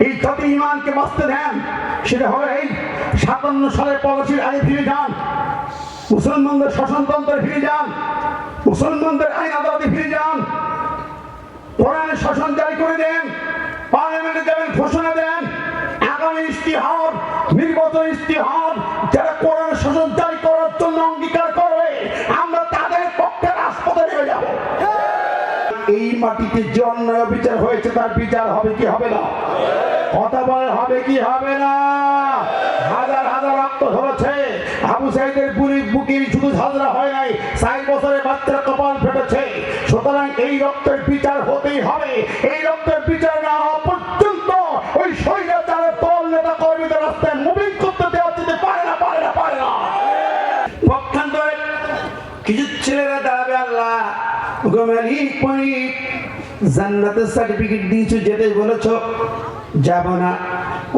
এই জাতি ইমানকে বাঁচতে দেন, সেটা হবে এই 57 সালের পলিসির আগে ফিরে যান, মুসলমানদের শাসনতন্ত্রে ফিরে যান, মুসলমানদের আইন আদালতে ফিরে যান, কোরআনের শাসন জারি করে দেন, পার্লামেন্টে যাবেন, ঘোষণা দেন, আগামী ইস্তিহার, নির্বাচন ইস্তিহার যারা কোরআনের শাসন জারি করার জন্য অঙ্গীকার করবে, আমরা তাদের পক্ষে রাজপথে নেমে যাব। এই মাটিতে যে অন্যায় বিচার হয়েছে তার বিচার হবে কি হবে না? কথা বলে হবে কি হবে না? হাজার হাজার রক্ত ঝরেছে, আবু সাইদের বুকে শুধু ঝাঁঝরা হয় নাই, 60 বছরের বাচ্চারা কপাল ফেটেছে। সুতরাং এই রক্তের বিচার হতেই হবে। এই রক্তের বিচার না হওয়া পর্যন্ত ওই স্বৈরাচারের দল নেতা কর্মীদের রাস্তায় মুভিং করতে দেওয়া যেতে পারে না, পারে না, পারে না। পক্ষান্তরে কিছু ছেলেরা দাঁড়াবে, আল্লাহ জান্নাতের সার্টিফিকেট দিয়েছো, যেতে বলেছো, যাব না,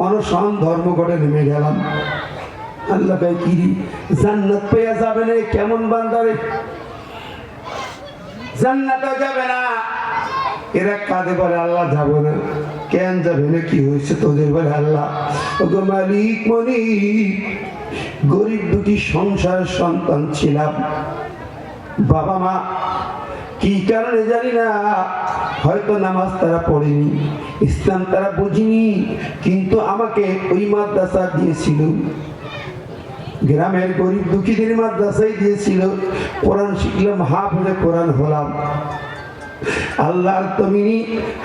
অনশন ধর্মঘটে নেমে গেলাম। আল্লাহ ভাই কি জান্নাত পেয়ে যাবে না? কেমন বান্দারে, জান্নাতে যাবে না। এরা কাঁদে বলে আল্লাহ যাব না। কেন যাবে না? কি হয়েছে তোদের? বলে আল্লাহ ওগো মালিক, গরিব দুটি সংসারের সন্তান ছিলাম, বাবা মা কি কারণে জানি না, হয়তো নামাজ তারা পড়েনি, ইসলাম তারা বুঝিনি, কিন্তু আমাকে ওই মাদ্রাসা দিয়েছিল, গ্রামের গরিব দুঃখীদের মাদ্রাসায় দিয়েছিল, কোরআন শিখলাম, হাফেজে কোরআন হলাম। আল্লাহর জমিনে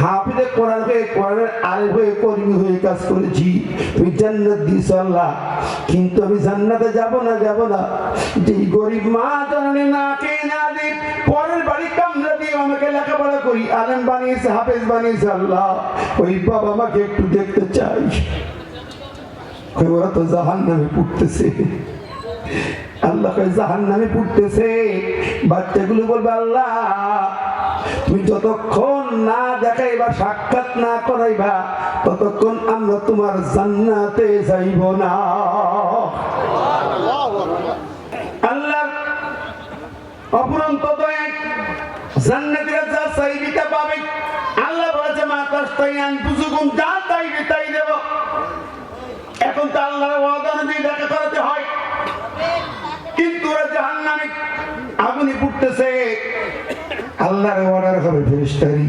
হাফেজে কোরআন হয়ে, কোরআনের আলেম হয়ে, কর্মী হয়ে কাজ করেছি। তুমি জান্নাত দিয়েছো আল্লাহ, কিন্তু আমি জান্নাতে যাব না, যাব না। যে গরিব মা জননী না খেয়ে না দিয়ে পরের বাড়ি কামরা দিয়ে আমাকে লেখাপড়া করি, আলেম বানিয়েছে, হাফেজ বানিয়েছে, আল্লাহ ওই বাবা মাকে একটু দেখতে চাই। ওরা তো জাহান্নামে পড়তেছে, আল্লাহ জাহান্নামে পড়তেছে। বাচ্চাগুলো বলবে আল্লাহ তুমি যতক্ষণ না দেখাইবা, সাক্ষাৎ না করাইবা, ততক্ষণ আমরা তোমার জান্নাতে যাইব না। আল্লাহ অপরন্ত দয়া, জান্নাতীরা যা চাইবে তা পাবে। আল্লাহ বলেছে মা তাস্তাইয়ান বুজুকুম, যা চাইবে তাই দেব। এখন তো আল্লাহর ওয়াদা অনুযায়ী দেখা করাতে হয়, কিন্তু ওরা জাহান্নামে আগুনে পুড়তেছে। আল্লাহর অর্ডার হবে ফেরেশতারি,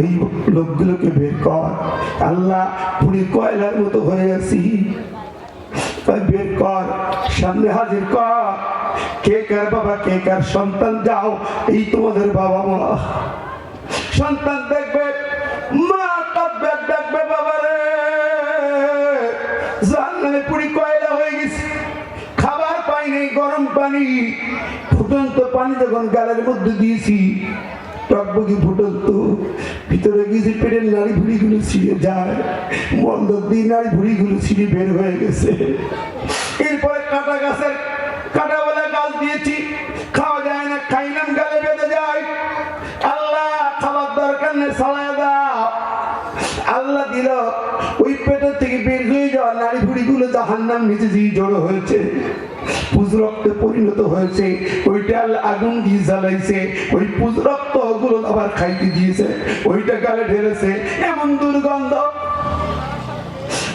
ওই লোকগুলোকে বের কর। আল্লাহ পুরি কয়লার মতো হয়ে আছি, বের কর, সামনে হাজির কর। কে কার বাবা, কে কার সন্তান? যাও, এই তোমাদের বাবা মা। সন্তান দেখবে, মা কাঁদবে, ডাকবে বাবা রে, জাহান্নামে পুরি কয়লা হয়ে গেছে, খাবার পাই নেই, গরম পানি, ফুটন্ত পানি যখন গালের মধ্যে দিয়েছি, টকবকি ফুটন্ত, ভিতরে গেছে, পেটের নাড়ি ভুড়ি গুলো ছিঁড়ে যায়, মন্দ দিয়ে নাড়ি ভুড়ি গুলো ছিঁড়ে বের হয়ে গেছে। এরপরে কাঁটা গাছের কাঁটাওয়ালা গাছ দিয়েছি, খাওয়া যায় না, খাইলাম, গালে বেঁধে যায়। আল্লাহ খাবার দরকার নেই, সালায় দাও। আল্লাহ দিল, ওই পেটের থেকে বের হয়ে যাওয়া নাড়ি ভুড়ি গুলো জাহান্নাম নিচে দিয়ে জড়ো হয়েছে, পুজ রক্তে পরিণত হয়েছে। ওইটা আগুন দিয়ে জ্বালাইছে, ওই পুজ রক্ত গুলো আবার খাইতে দিয়েছে, ওইটা গালে ঢেলেছে। এমন দুর্গন্ধ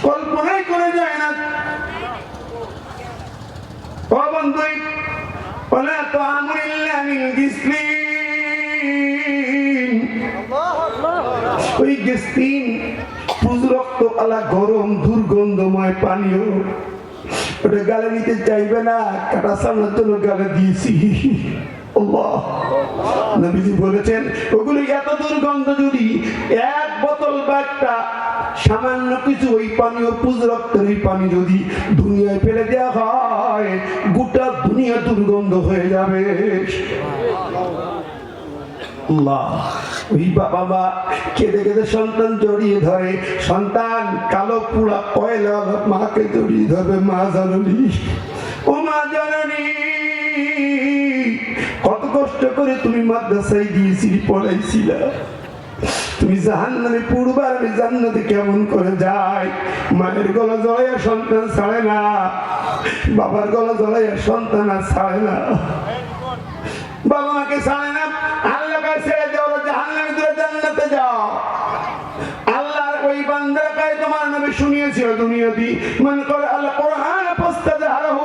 কল্পনাই করে যায় না। ও বন্ধু, ওলা তো আমরিল্লাহ মিন গিসলিন, ওই গিসলিন পুজ রক্ত আলা গরম দুর্গন্ধময় পানীয়, ওটা গালে নিতে চাইবে না, কাটা সামনের জন্য গালে দিয়েছি। আল্লাহ নবীজি বলেছেন ওগুলো এত দুর্গন্ধ, যদি এক বোতল বা একটা সামান্য কিছু ওই পানি, ও পুজ রক্তের ওই পানি যদি দুনিয়ায় ফেলে দেওয়া হয়, গোটা দুনিয়া দুর্গন্ধ হয়ে যাবে। ওই বাবা মা কেঁদে কেঁদে সন্তান জড়িয়ে ধরে, সন্তান কালো পুরা কয়লা মাকে জড়িয়ে ধরবে, মা জননী, ও মা জননী, কত কষ্ট করে তুমি মাদ্রাসায় গিয়েছিলি, পড়াইছিলা, তুমি জাহান্নামে পড়বা, আমি জান্নাতে কেমন করে যাই? মায়ের গলা জড়াইয়া সন্তান ছাড়ে না, বাবার গলা জড়াইয়া সন্তান আর ছাড়ে না, বাবা মাকে ছাড়ে না। আল্লাহকে ছেড়ে যাও, জাহান্নামে দূরে, জান্নাতে যাও। আল্লাহর ওই বান্দারা কয় তোমার নবী শুনিয়েছিল দুনিয়াতে মান করে আল কোরআন ফাস্তাজহারহু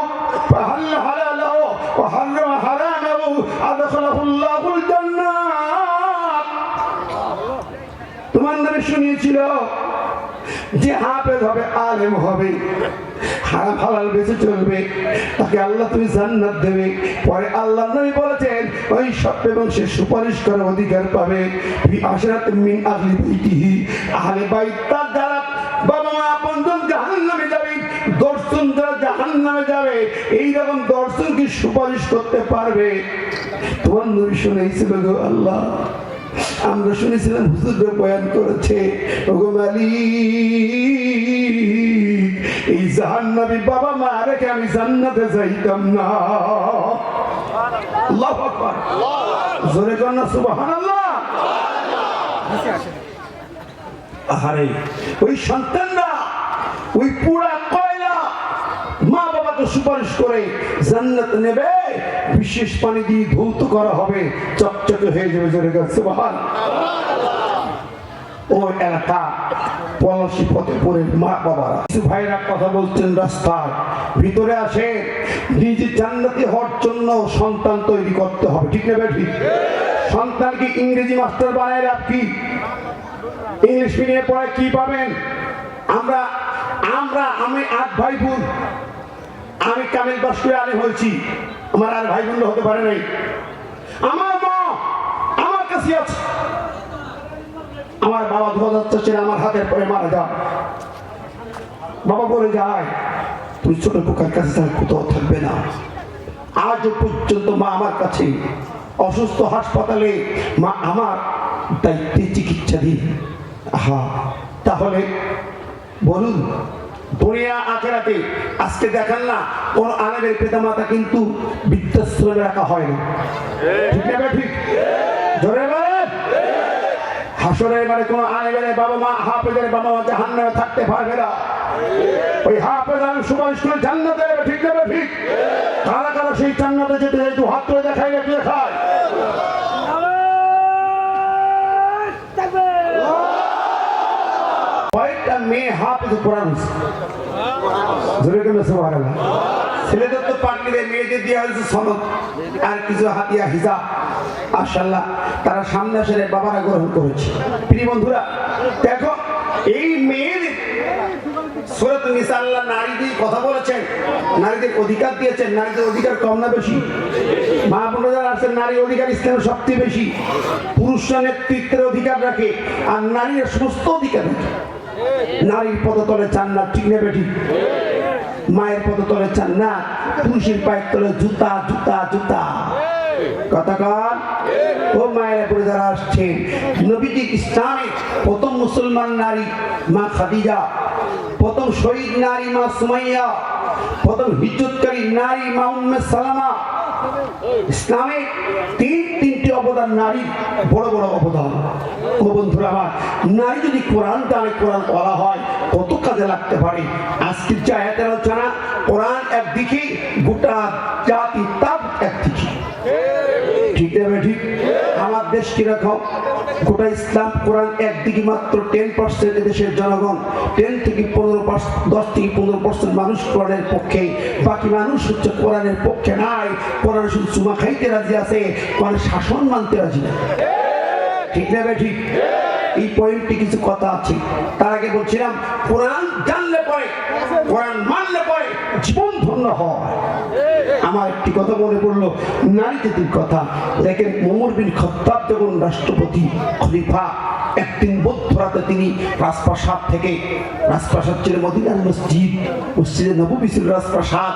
ফাহাল হালালহু ওয়া হারাম হারামাহু আদখালাহুল্লাহুল জান্নাত। তোমার নবী শুনিয়েছিল যে হাফেজ হবে, আলেম হবে, হারাম হালাল বেঁচে চলবে, তাকে আল্লাহ তুমি জান্নাত দেবে। পরে আল্লাহ নবী বলেছেন ওই সব এবং সে সুপারিশ করার অধিকার পাবে ফি আশরাত মিন আহলি বাইতিহি, আহলে বাইত তার যারা বাবা মা আপনজন জাহান্নামে যাবে, দর্শন যারা জাহান্নামে যাবে, এই রকম দর্শন কি সুপারিশ করতে পারবে? তোমার নবী শুনেছিল গো আল্লাহ, আমরা শুনেছিলাম হুজুররা বয়ান করেছে ওগো মালিক এই জাহান্নামী বাবা মা রেখে আমি জান্নাতে যাইতাম না। আল্লাহু আকবার, জোরে কর না সুবহানাল্লাহ। আরে ওই সন্তানরা ওই পুরা কয়লা মা বাবাকে সুপারিশ করে জান্নাত নেবে, বিশেষ পানি দিয়ে ধৌত করা হবে, চকচকে হয়ে যাবে। জোরে কর সুবহানাল্লাহ। ওই এলাকা পলাশি ফতেপুরের মা বাবারা কিছু ভাইরা কথা বলছেন রাস্তার ভিতরে আসে, নিজে জান্নাতি হওয়ার জন্য সন্তান তৈরি করতে হবে, ঠিক না ঠিক? সন্তানকে ইংরেজি মাস্টার বানায় লাভ কি? ইংলিশ মিডিয়ামে পড়ে কি পাবেন? আমি 8 ভাই বোন, আমি কামিল পাস করে আলেম হয়েছি, আমার আর ভাই বোন হতে পারে নাই। আমার মা আমার কাছে আছে, আমার বাবা 2004 সালে আমার হাতের পরে মারা যায়। বাবা বলে যায় তুই ছোট পোকার কাছে কোথাও থাকবে না। আজও পর্যন্ত মা আমার কাছে, অসুস্থ হাসপাতালে মা আমার দায়িত্বে চিকিৎসা দিন। তাহলে বলুন দুনিয়া আখেরাতে আজকে দেখেন না কোন আলেমের পিতামাতা কিন্তু বৃদ্ধাশ্রমে রাখা হয় না, ঠিক না ঠিক? জোরে বলেন। হাসরের এবারে কোন আলেমের বাবা মা হাফেজের বাবা মা জাহান্নামে থাকতে পারবে না। ওই হাফেজ আলেম সুপারিশ করে জান্নাতে যাবে, ঠিক না ঠিক? কারা কারা সেই জান্নাতে যেতে যেতে হাত তুলে দেখায় না দেখায়? কয়েকটা মেয়ে হাফেজ কোরআন, জোরে কেন সুবহানাল্লাহ। ছেলেদের তো পাগড়িতে, মেয়েদের দেওয়া হয়েছে সনদ আর কিছু হাতিয়া হিজাব। মাশাআল্লাহ, তারা সামনে আসে বাবারা গ্রহণ করেছে। প্রিয় বন্ধুরা দেখো, এই মেয়েদের সূরাতুন নিসা আল্লাহ নারীদের কথা বলেছেন, নারীদের অধিকার দিয়েছেন। নারীদের অধিকার কম না বেশি? মা বোনেরা আছেন, নারী অধিকার ইসলামের সবচেয়ে বেশি। পুরুষরা নেতৃত্বের অধিকার রাখে আর নারীরা সমস্ত অধিকার রাখে। নারীর পদতলে জান্নাত, ঠিক না বেঠিক? মায়ের পদতলে জান্নাত, পুরুষের পায়ের তলে জুতা জুতা জুতা। কতক্ষণ ও মায়ের পরে যারা আসছেন, নবীজি ইসলামের প্রথম মুসলমান নারী মা খাদিজা, প্রথম শহীদ নারী মা সুমাইয়া, প্রথম হিজরতকারী নারী মা উম্মে সালামা। ইসলামে তিনটি অবদান, নারী বড় বড় অবদান। ও বন্ধুরা আমার, নারী যদি কোরআন জানে, কোরআন বলা হয় কত কাজে লাগতে পারে। আজকের যে আয়াতের আলোচনা, কোরআন একদিকে, গোটা জাতি তার একদিকে, ঠিক না ঠিক? আমার দেশ কিরকম? গোটা ইসলাম কোরআন একদিকে মাত্র 10% দেশের জনগণ, 10 থেকে 15%, 10 থেকে 15% মানুষ কোরআনের পক্ষে, বাকি মানুষ হচ্ছে কোরআনের পক্ষে নাই। কোরআন শুধু চুমা খাইতে রাজি আছে, কোরআন শাসন মানতে রাজি না, ঠিক না ঠিক? এই পয়েন্টে কিছু কথা আছে। তার আগে বলছিলাম কোরআন জানলে পরে, কোরআন মানলে পরে জীবন ধন্য হয়। আমার একটি কথা মনে পড়লো, নারী জাতির কথা। দেখেন ওমর বিন খাত্তাব যখন রাষ্ট্রপতি খলিফা, একদিন বৌদ্ধ রাতে তিনি রাজপ্রাসাদ থেকে, রাজপ্রাসাদ ছিল মদিনার মসজিদ, মসজিদে নববী ছিল রাজপ্রাসাদ,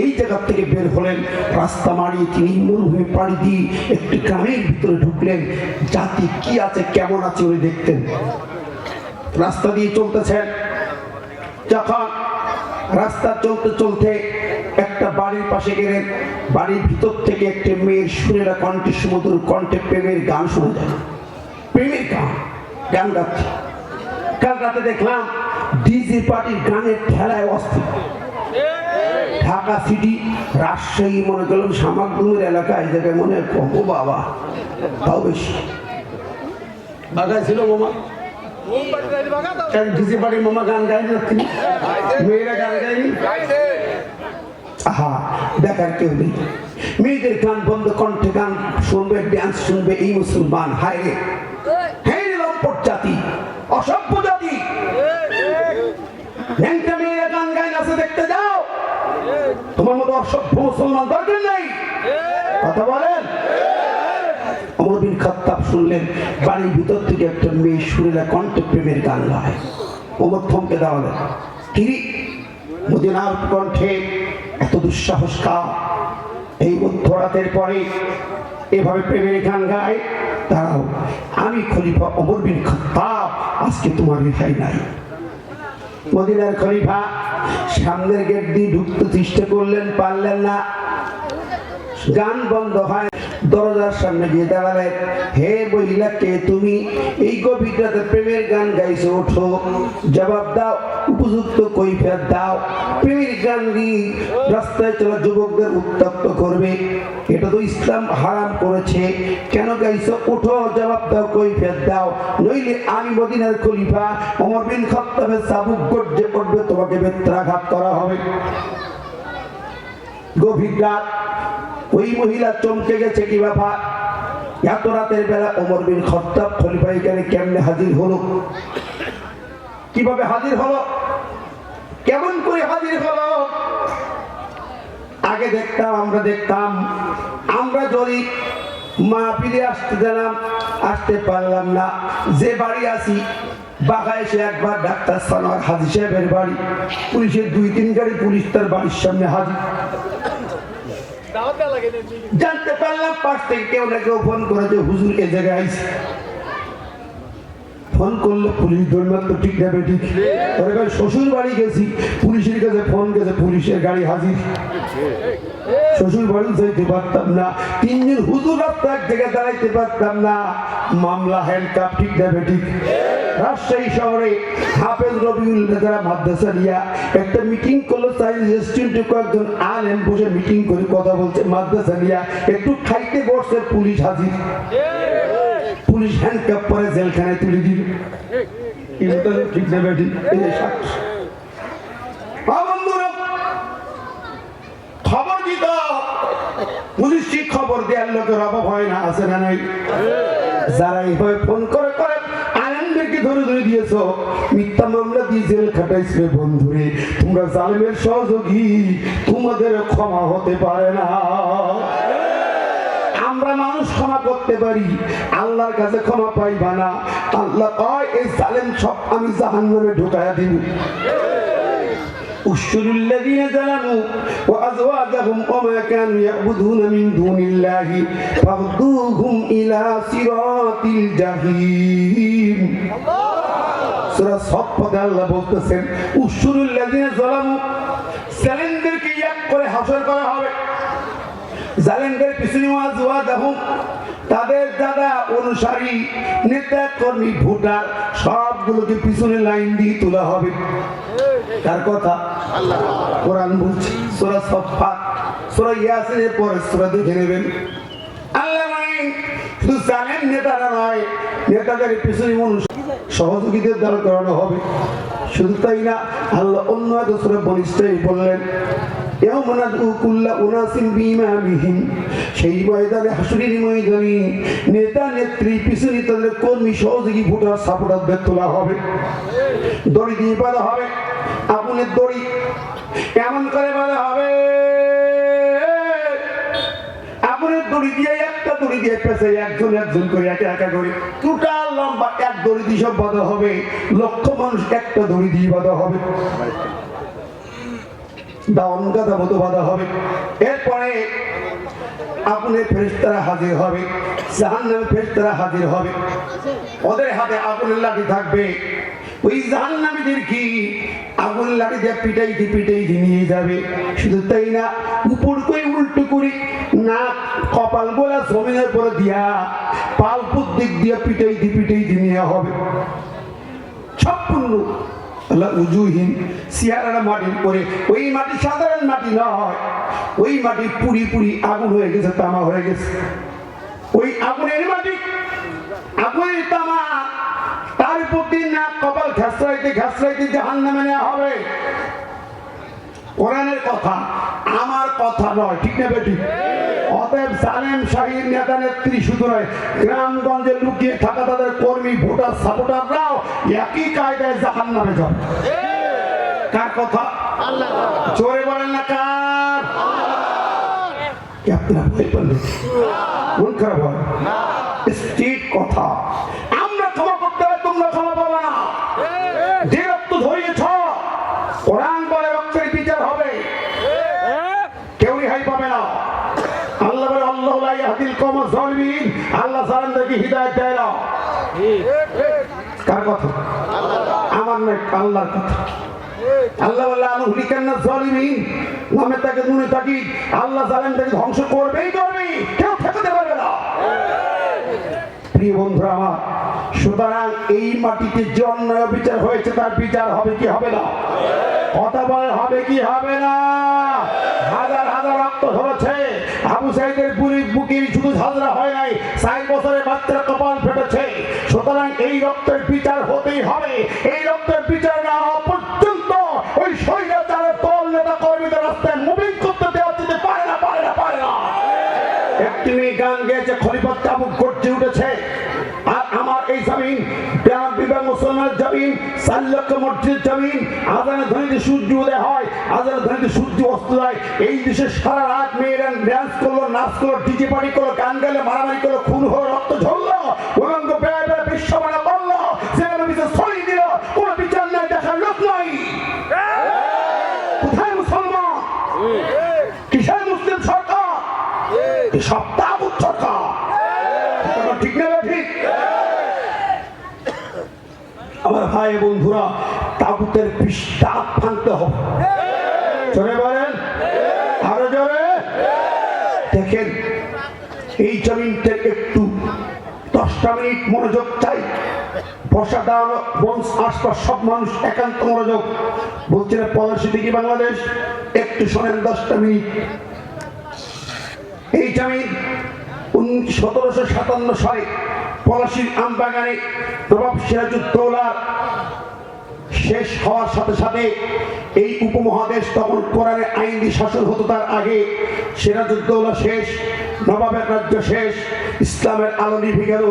এই জায়গা থেকে বের হলেন। রাস্তা মারিয়ে তিনি মরুভূমি পাড়ি দিয়ে একটি গ্রামের ভিতরে ঢুকলেন। জাতি কি আছে কেমন আছে উনি দেখতেন। রাস্তা দিয়ে চলতেছেন, যখন রাস্তা চলতে চলতে একটা বাড়ির পাশে গেলেন, বাড়ির ভিতর থেকে একটা মেয়ের সুরেরা কণ্ঠে, সুমধুর কণ্ঠে প্রেমের গান শোনা যায়, প্রেমের গান, গান গাচ্ছে। কাল রাতে দেখলাম ডিজে পার্টির গানের ঠেলায় অস্থির। ঢাকা সিটি, রাজশাহী, মনে করলাম সামাকদুমের এলাকা, এই জায়গায় মনে হয় কম, ও বাবা তাও বেশি। বাগায় ছিল মামা ডিজে পার্টির মামা গান গাইনি তিনি, মেয়েরা গান গাইনি। আহা, দেখার কেউ নেই। মেয়েদের গান বন্ধ, কণ্ঠে গান শুনবে, ড্যান্স শুনবে এই মুসলমান। হায় রে, হ্যাঁ লম্পট জাতি, অসভ্য জাতি। ন্যাংটা মেয়েরা গান গাই নাচে দেখতে যাও, তোমার মতো অসভ্য মুসলমান দরকার নেই। কথা বলেন। ওমর বিন খাত্তাব শুনলেন বাড়ির ভিতর থেকে একটা মেয়ে সুরেলা কণ্ঠে প্রেমের গান গায়। ওমর থমকে দাঁড়ালেন, কি মদিনার কণ্ঠে এত দুঃসাহস কা? এই মধ্যরাতের পরে এভাবে প্রেমের গান গায়? দাঁড়াও, আমি খলিফা ওমর বিন খাত্তাব, আজকে তোমার রেহাই নাই। মদিনার খলিফা সামনের গেট দিয়ে ঢুকতে চেষ্টা করলেন, পারলেন না। গান বন্ধ হয়, দরজার সামনে গিয়ে দাঁড়ালেন। হে মহিলা, কে তুমি? এই গভীর রাতে প্রেমের গান গাইছো, ওঠো, জবাব দাও, উপযুক্ত কৈফিয়ত দাও। প্রেমের গান দিয়ে রাস্তায় চলা যুবকদের উত্তপ্ত করবে, এটা তো ইসলাম হারাম করেছে। কেন গাইছো? ওঠো, জবাব দাও, কৈফিয়ত দাও, নইলে আমি মদিনার খলিফা ওমর বিন খাত্তাবের চাবুক গর্জে পড়বে, তোমাকে বেত্রাঘাত করা হবে। গভীর রাত, ওই মহিলা চমকে গেছে, কি ব্যাপার? এত রাতের বেলা ওমর বিন খাত্তাব খলিফা এখানে কেমনে হাজির হলো? কিভাবে হাজির হলো? কেমন করে হাজির হলো? আগে দেখতাম, আমরা যদি মাহফিলে আসতে দিলাম, আসতে পারলাম না। যে বাড়ি আসি বাঘা এসে একবার ডাক্তার সানোয়ার হাজী সাহেবের বাড়ি, পুলিশের 2-3 গাড়ি পুলিশ তার বাড়ির সামনে হাজির। জানতে পারলাম পাশ থেকে কেউ না কেউ ফোন করেছে, হুজুর এ জায়গায় আইছে। ফোন করলে পুলিশ ধরলাম তো ঠিক না বেঠিক? শ্বশুর বাড়ি গেছি, পুলিশের কাছে ফোন গেছে, পুলিশের গাড়ি হাজির। শ্বশুর বাড়ি যাইতে পারতাম না, 3 দিন হুজুর রাস্তা এক জায়গায় দাঁড়াইতে পারতাম না, মামলা হ্যান্ডকাপ, ঠিক না বেঠিক? রাজশাহী শহরে হাফেজ রবিউল নেতারা মাদ্রাসা নিয়া একটা মিটিং করলো, সায়েন্স ইনস্টিটিউটে কয়েকজন আলেম বসে মিটিং করে কথা বলছে মাদ্রাসা নিয়া, একটু খাইতে বসছে, পুলিশ হাজির। পুলিশ হ্যান্ডকাপ পরে জেলখানায় তুলে দিল। ঠিক না বেঠিক? এই যে সাক্ষী। খবর দিত পুলিশ, খবর দেওয়ার লোকের অভাব হয় না, আছে না নাই? যারা এইভাবে ফোন করে করে আলেমদেরকে ধরে ধরে দিয়েছো, মিথ্যা মামলা দিয়ে জেল খাটাইছে, বন্ধুরে তোমরা জালেমের সহযোগী, তোমাদের ক্ষমা হতে পারে না। আমরা মানুষ ক্ষমা করতে পারি, আল্লাহর কাছে ক্ষমা পাইবা না। আল্লাহ কয় এই জালেম সব আমি জাহান্নামে ঢুকায়া দিব। احشروا الذين ظلموا وأزواجهم وما كانوا يعبدون من دون الله فاهدوهم إلى صراط الجحيم। সূরা সাফফাতে আল্লাহ বলতেছেন, উহশুরুল লাযিনা যালামু, জালেমদেরকে এক করে হাসর করা হবে। জালেমদের পিছনে ওয়াজওয়াজাহুম, তাদের দাদা অনুসারী নেতা কর্মী ভোটার সবগুলোকে পিছনে লাইন দিয়ে তোলা হবে। কার কথা? আল্লাহ। কোরআন বলছে, সূরা সাফফাত, সূরা ইয়াসিনের পরে সূরা দেখে নেবেন। আল্লাহ বলেন শুধু জালেম নেতারা নয়, নেতাদের পিছনে সহযোগীদের দ্বারা করানো হবে। শুধু তাই না, আল্লাহ অন্য একটা সূরা বনী ইসরাঈল বললেন, ইয়াওমা নাদউ কুল্লা উনাসিন বিইমামিহিম, সেই ময়দানে, হাসরের ময়দানে নেতা নেত্রী পিছনে তাদের কর্মী সহযোগী ভোটার সাপোর্টারদের তোলা হবে, দড়ি দিয়ে বাঁধা হবে, আগুনের দড়ি এমন করে বাঁধা হবে, আগুনের দড়ি দিয়ে একটা দড়ি দিয়ে পেছে একজন একজন করে একা একা করে টোটাল লম্বা এক দড়ি দিয়ে সব বাঁধা হবে। লক্ষ মানুষ একটা দড়ি দিয়ে বাঁধা হবে, দাওয়ান গাদা মতো বাঁধা হবে। এরপরে আগুনের ফেরেশতারা হাজির হবে, জাহান্নামের ফেরেশতারা হাজির হবে। ওদের হাতে আগুনের লাঠি থাকবে, ওই জাহান্নামীদের কি আগুন লাঠি দিয়ে পিটাইতে নিয়ে যাবে। শুধু তাই না, উপর করে উল্টো করে না কপাল গোলা জমিনের পরে দিয়া পালপুর দিক দিয়ে পিটাইতে নিয়ে হবে। সম্পূর্ণ উজুহীন চেহারা মাটির পরে, ওই মাটি সাধারণ মাটি নয়, ওই মাটি পুরি আগুন হয়ে গেছে, তামা হয়ে গেছে। ওই আগুনের মাটি, আগুনের তামা, তার প্রতিদিন না কপাল ঘাসরাইতে ঘাসরাইতে জাহান্নামে নেওয়া হবে। কোরআনের কথা, আমার কথা নয়, ঠিক না বেটি? অতএব জালেম শাহীর নেতা নেত্রী শুধু নয়, গ্রামগঞ্জে লুকিয়ে থাকা তাদের কর্মী ভোটার সাপোর্টাররাও একই কায়দায় জাহান্নামে যাবে। কার কথা? আল্লাহ। জোরে বলেন না কার? আপনারা ভয় পাবেন, মন খারাপ হয় না, স্ট্রিট কথা। আমরা ক্ষমা করতে হবে, তোমরা ক্ষমা পাবে না। যে রক্ত ধরিয়েছ, কোরআন বলে রক্তের বিচার হবে, কেউ রেহাই পাবে না। আল্লাহ বলে আল্লাহু লা ইয়াহদিল কওমাজ জালিমিন, আল্লাহ জালেমদেরকে হিদায়াত দেয় না। কার কথা? আমার নয়, আল্লাহর কথা। আল্লাহ বলে আনুহলিকান্না জালিমিন, নামে তাকে নুনে থাকি, আল্লাহ জালেমদেরকে ধ্বংস করবেই করবে, কেউ ঠেকাতে পারবে না। প্রিয় বন্ধুরা আমার, সুতরাং এই মাটিতে যে অন্যায় বিচার হয়েছে তার বিচার হবে কি হবে না? কথা বলে হবে কি হবে না? হাজার হাজার রক্ত ঝরেছে, আবু সাইদের বুকের শুধু ঝাঁঝরা হয় নাই, ৬০ বছরের বাচ্চার কপাল ফেটেছে। সুতরাং এই রক্তের বিচার হতেই হবে। এই রক্তের বিচার না হওয়া পর্যন্ত ওই স্বৈরাচারের দল নেতা কর্মীদের রাস্তায় মুভিং করতে দেওয়া যেতে পারে না, পারে না, পারে না। একটি মেয়ে গান গেয়েছে, খলিফাত তাবুক গর্জে উঠেছে, আর আমার এই জমিন বিভাগ মুসলমানের জমিন, ৪ লক্ষ মসজিদের জমিন। আজানের ধ্বনিতে সূর্য উদয় হয়, আজানের ধ্বনিতে সূর্য অস্ত যায়। এই দেশে সারা রাত মেয়েরা ড্যান্স করলো, নাচ করলো, ডিজে পার্টি করলো, গান গাইলো, মারামারি করলো, খুন হলো, রক্ত ঝরলো, উলঙ্গ বেড়ায় বেড়ায় বিশ্বমানা করলো, সেখানে বিচার ছড়িয়ে দিল, কোনো বিচার নাই, দেখার লোক নাই। কোথায় মুসলমান? কিসের মুসলিম সরকার? সব তাগুত সরকার। ঠিক না ঠিক? আমার ভাই বন্ধুরা, তাগুতের পৃষ্ঠা ভাঙতে হবে। জোরে বলেন, আরো জোরে। দেখেন, এই জমিনটা একটু 10টা মিনিট মনোযোগ চাই। বর্ষা দাঁড়ানো বংশ আশপাশ সব মানুষ একান্ত মনোযোগ। বলছিলেন পলাশী দিকে বাংলাদেশ, একটু শোনেন 10টা মিনিট। এই জমিন 1757 সালে পলাশীর আমবাগানে নবাব সিরাজউদ্দৌলার শেষ হওয়ার সাথে সাথে এই উপমহাদেশ তখন কোরআনের আইনি শাসন হতো। তার আগে সিরাজউদ্দৌলা শেষ, নবাবের রাজ্য শেষ, ইসলামের আলো নিভে গেল,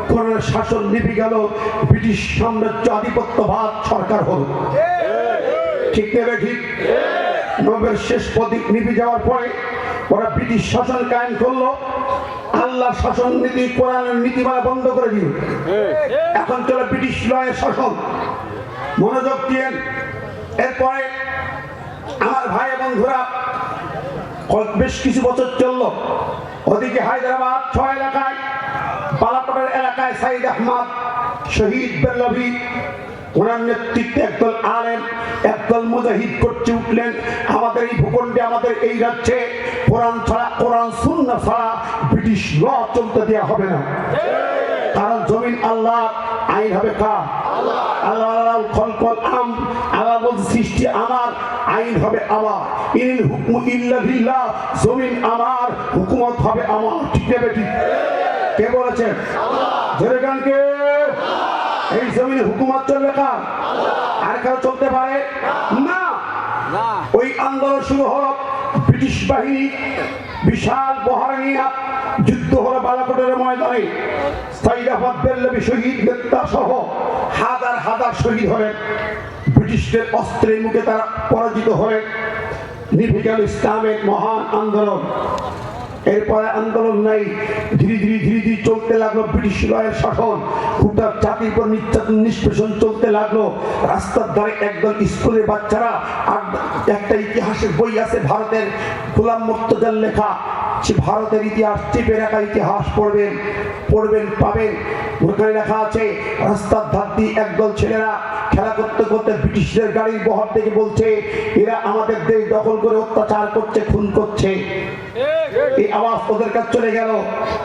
কোরআনের শাসন নিভে গেল, ব্রিটিশ সাম্রাজ্য আধিপত্যবাদ সরকার হল। ঠিক নেবে ঠিক? নবাবের শেষ প্রতীক নিভে যাওয়ার পরে ওরা ব্রিটিশ শাসন কায়েম করলো। আল্লাহ শাসন নীতি, কোরআনের নীতিমালা বন্ধ করে দিল। এখন চলে ব্রিটিশ লয়ের শাসন। মনোযোগ দিয়েন। এরপরে আমার ভাই বন্ধুরা, বেশ কিছু বছর চলল। ওদিকে হায়দ্রাবাদ 6 এলাকায়, বালাকোটের এলাকায় সাইদ আহমদ, শহীদ বেল্লভী, ওনার নেতৃত্বে একদল আলেম, একদল মুজাহিদ করতে উঠলেন। আমাদের এই ভূখণ্ডে, আমাদের এই রাজ্যে কোরআন ছাড়া, কোরআন সুন্নাহ ছাড়া ব্রিটিশ ল চলতে দেওয়া হবে না। কারণ জমিন আল্লাহ, আইন হবে কার? আল্লাহ। খলকল আম, আল্লাহ বলছে সৃষ্টি আমার, আইন হবে আমার। ইল হুকমু ইল্লা লিল্লাহ, জমিন আমার, হুকুমত হবে আমার। ঠিক না বেটি? কে বলেছেন? জোরে গান কে? এই জমিনে হুকুমত চলবে কার? আর কেউ চলতে পারে না। ওই আন্দোলন শুরু হলো, ব্রিটিশ বাহিনী বিশাল বহর নিয়ে যুদ্ধ হলো বালাকোটের ময়দানে। সাইদ আহমদ বেল্লভী শহীদ, নেতা সহ হাজার হাজার শহীদ হলেন। ব্রিটিশদের অস্ত্রের মুখে তারা পরাজিত হলেন। নিভে গেল ইসলামের মহান আন্দোলন। এরপরে আন্দোলন নাই, ধীরে ধীরে ধীরে ধীরে চলতে লাগলো ব্রিটিশ লয়ের শাসন। গোটা জাতির উপর নির্যাতন নিষ্পেষণ চলতে লাগলো। রাস্তার ধারে একদল স্কুলের বাচ্চারা, একটা ইতিহাসের বই আছে ভারতের, গোলাম মুর্তজার লেখা, সে ভারতের ইতিহাস, চেপে রাখা ইতিহাস পড়বেন, পাবেন। ওখানে লেখা আছে, রাস্তার ধার দিয়ে একদল ছেলেরা খেলা করতে করতে ব্রিটিশদের গাড়ির বহর থেকে বলছে, এরা আমাদের দেশ দখল করে অত্যাচার করছে, খুন করছে। এই আওয়াজ ওদের কাছে চলে গেল।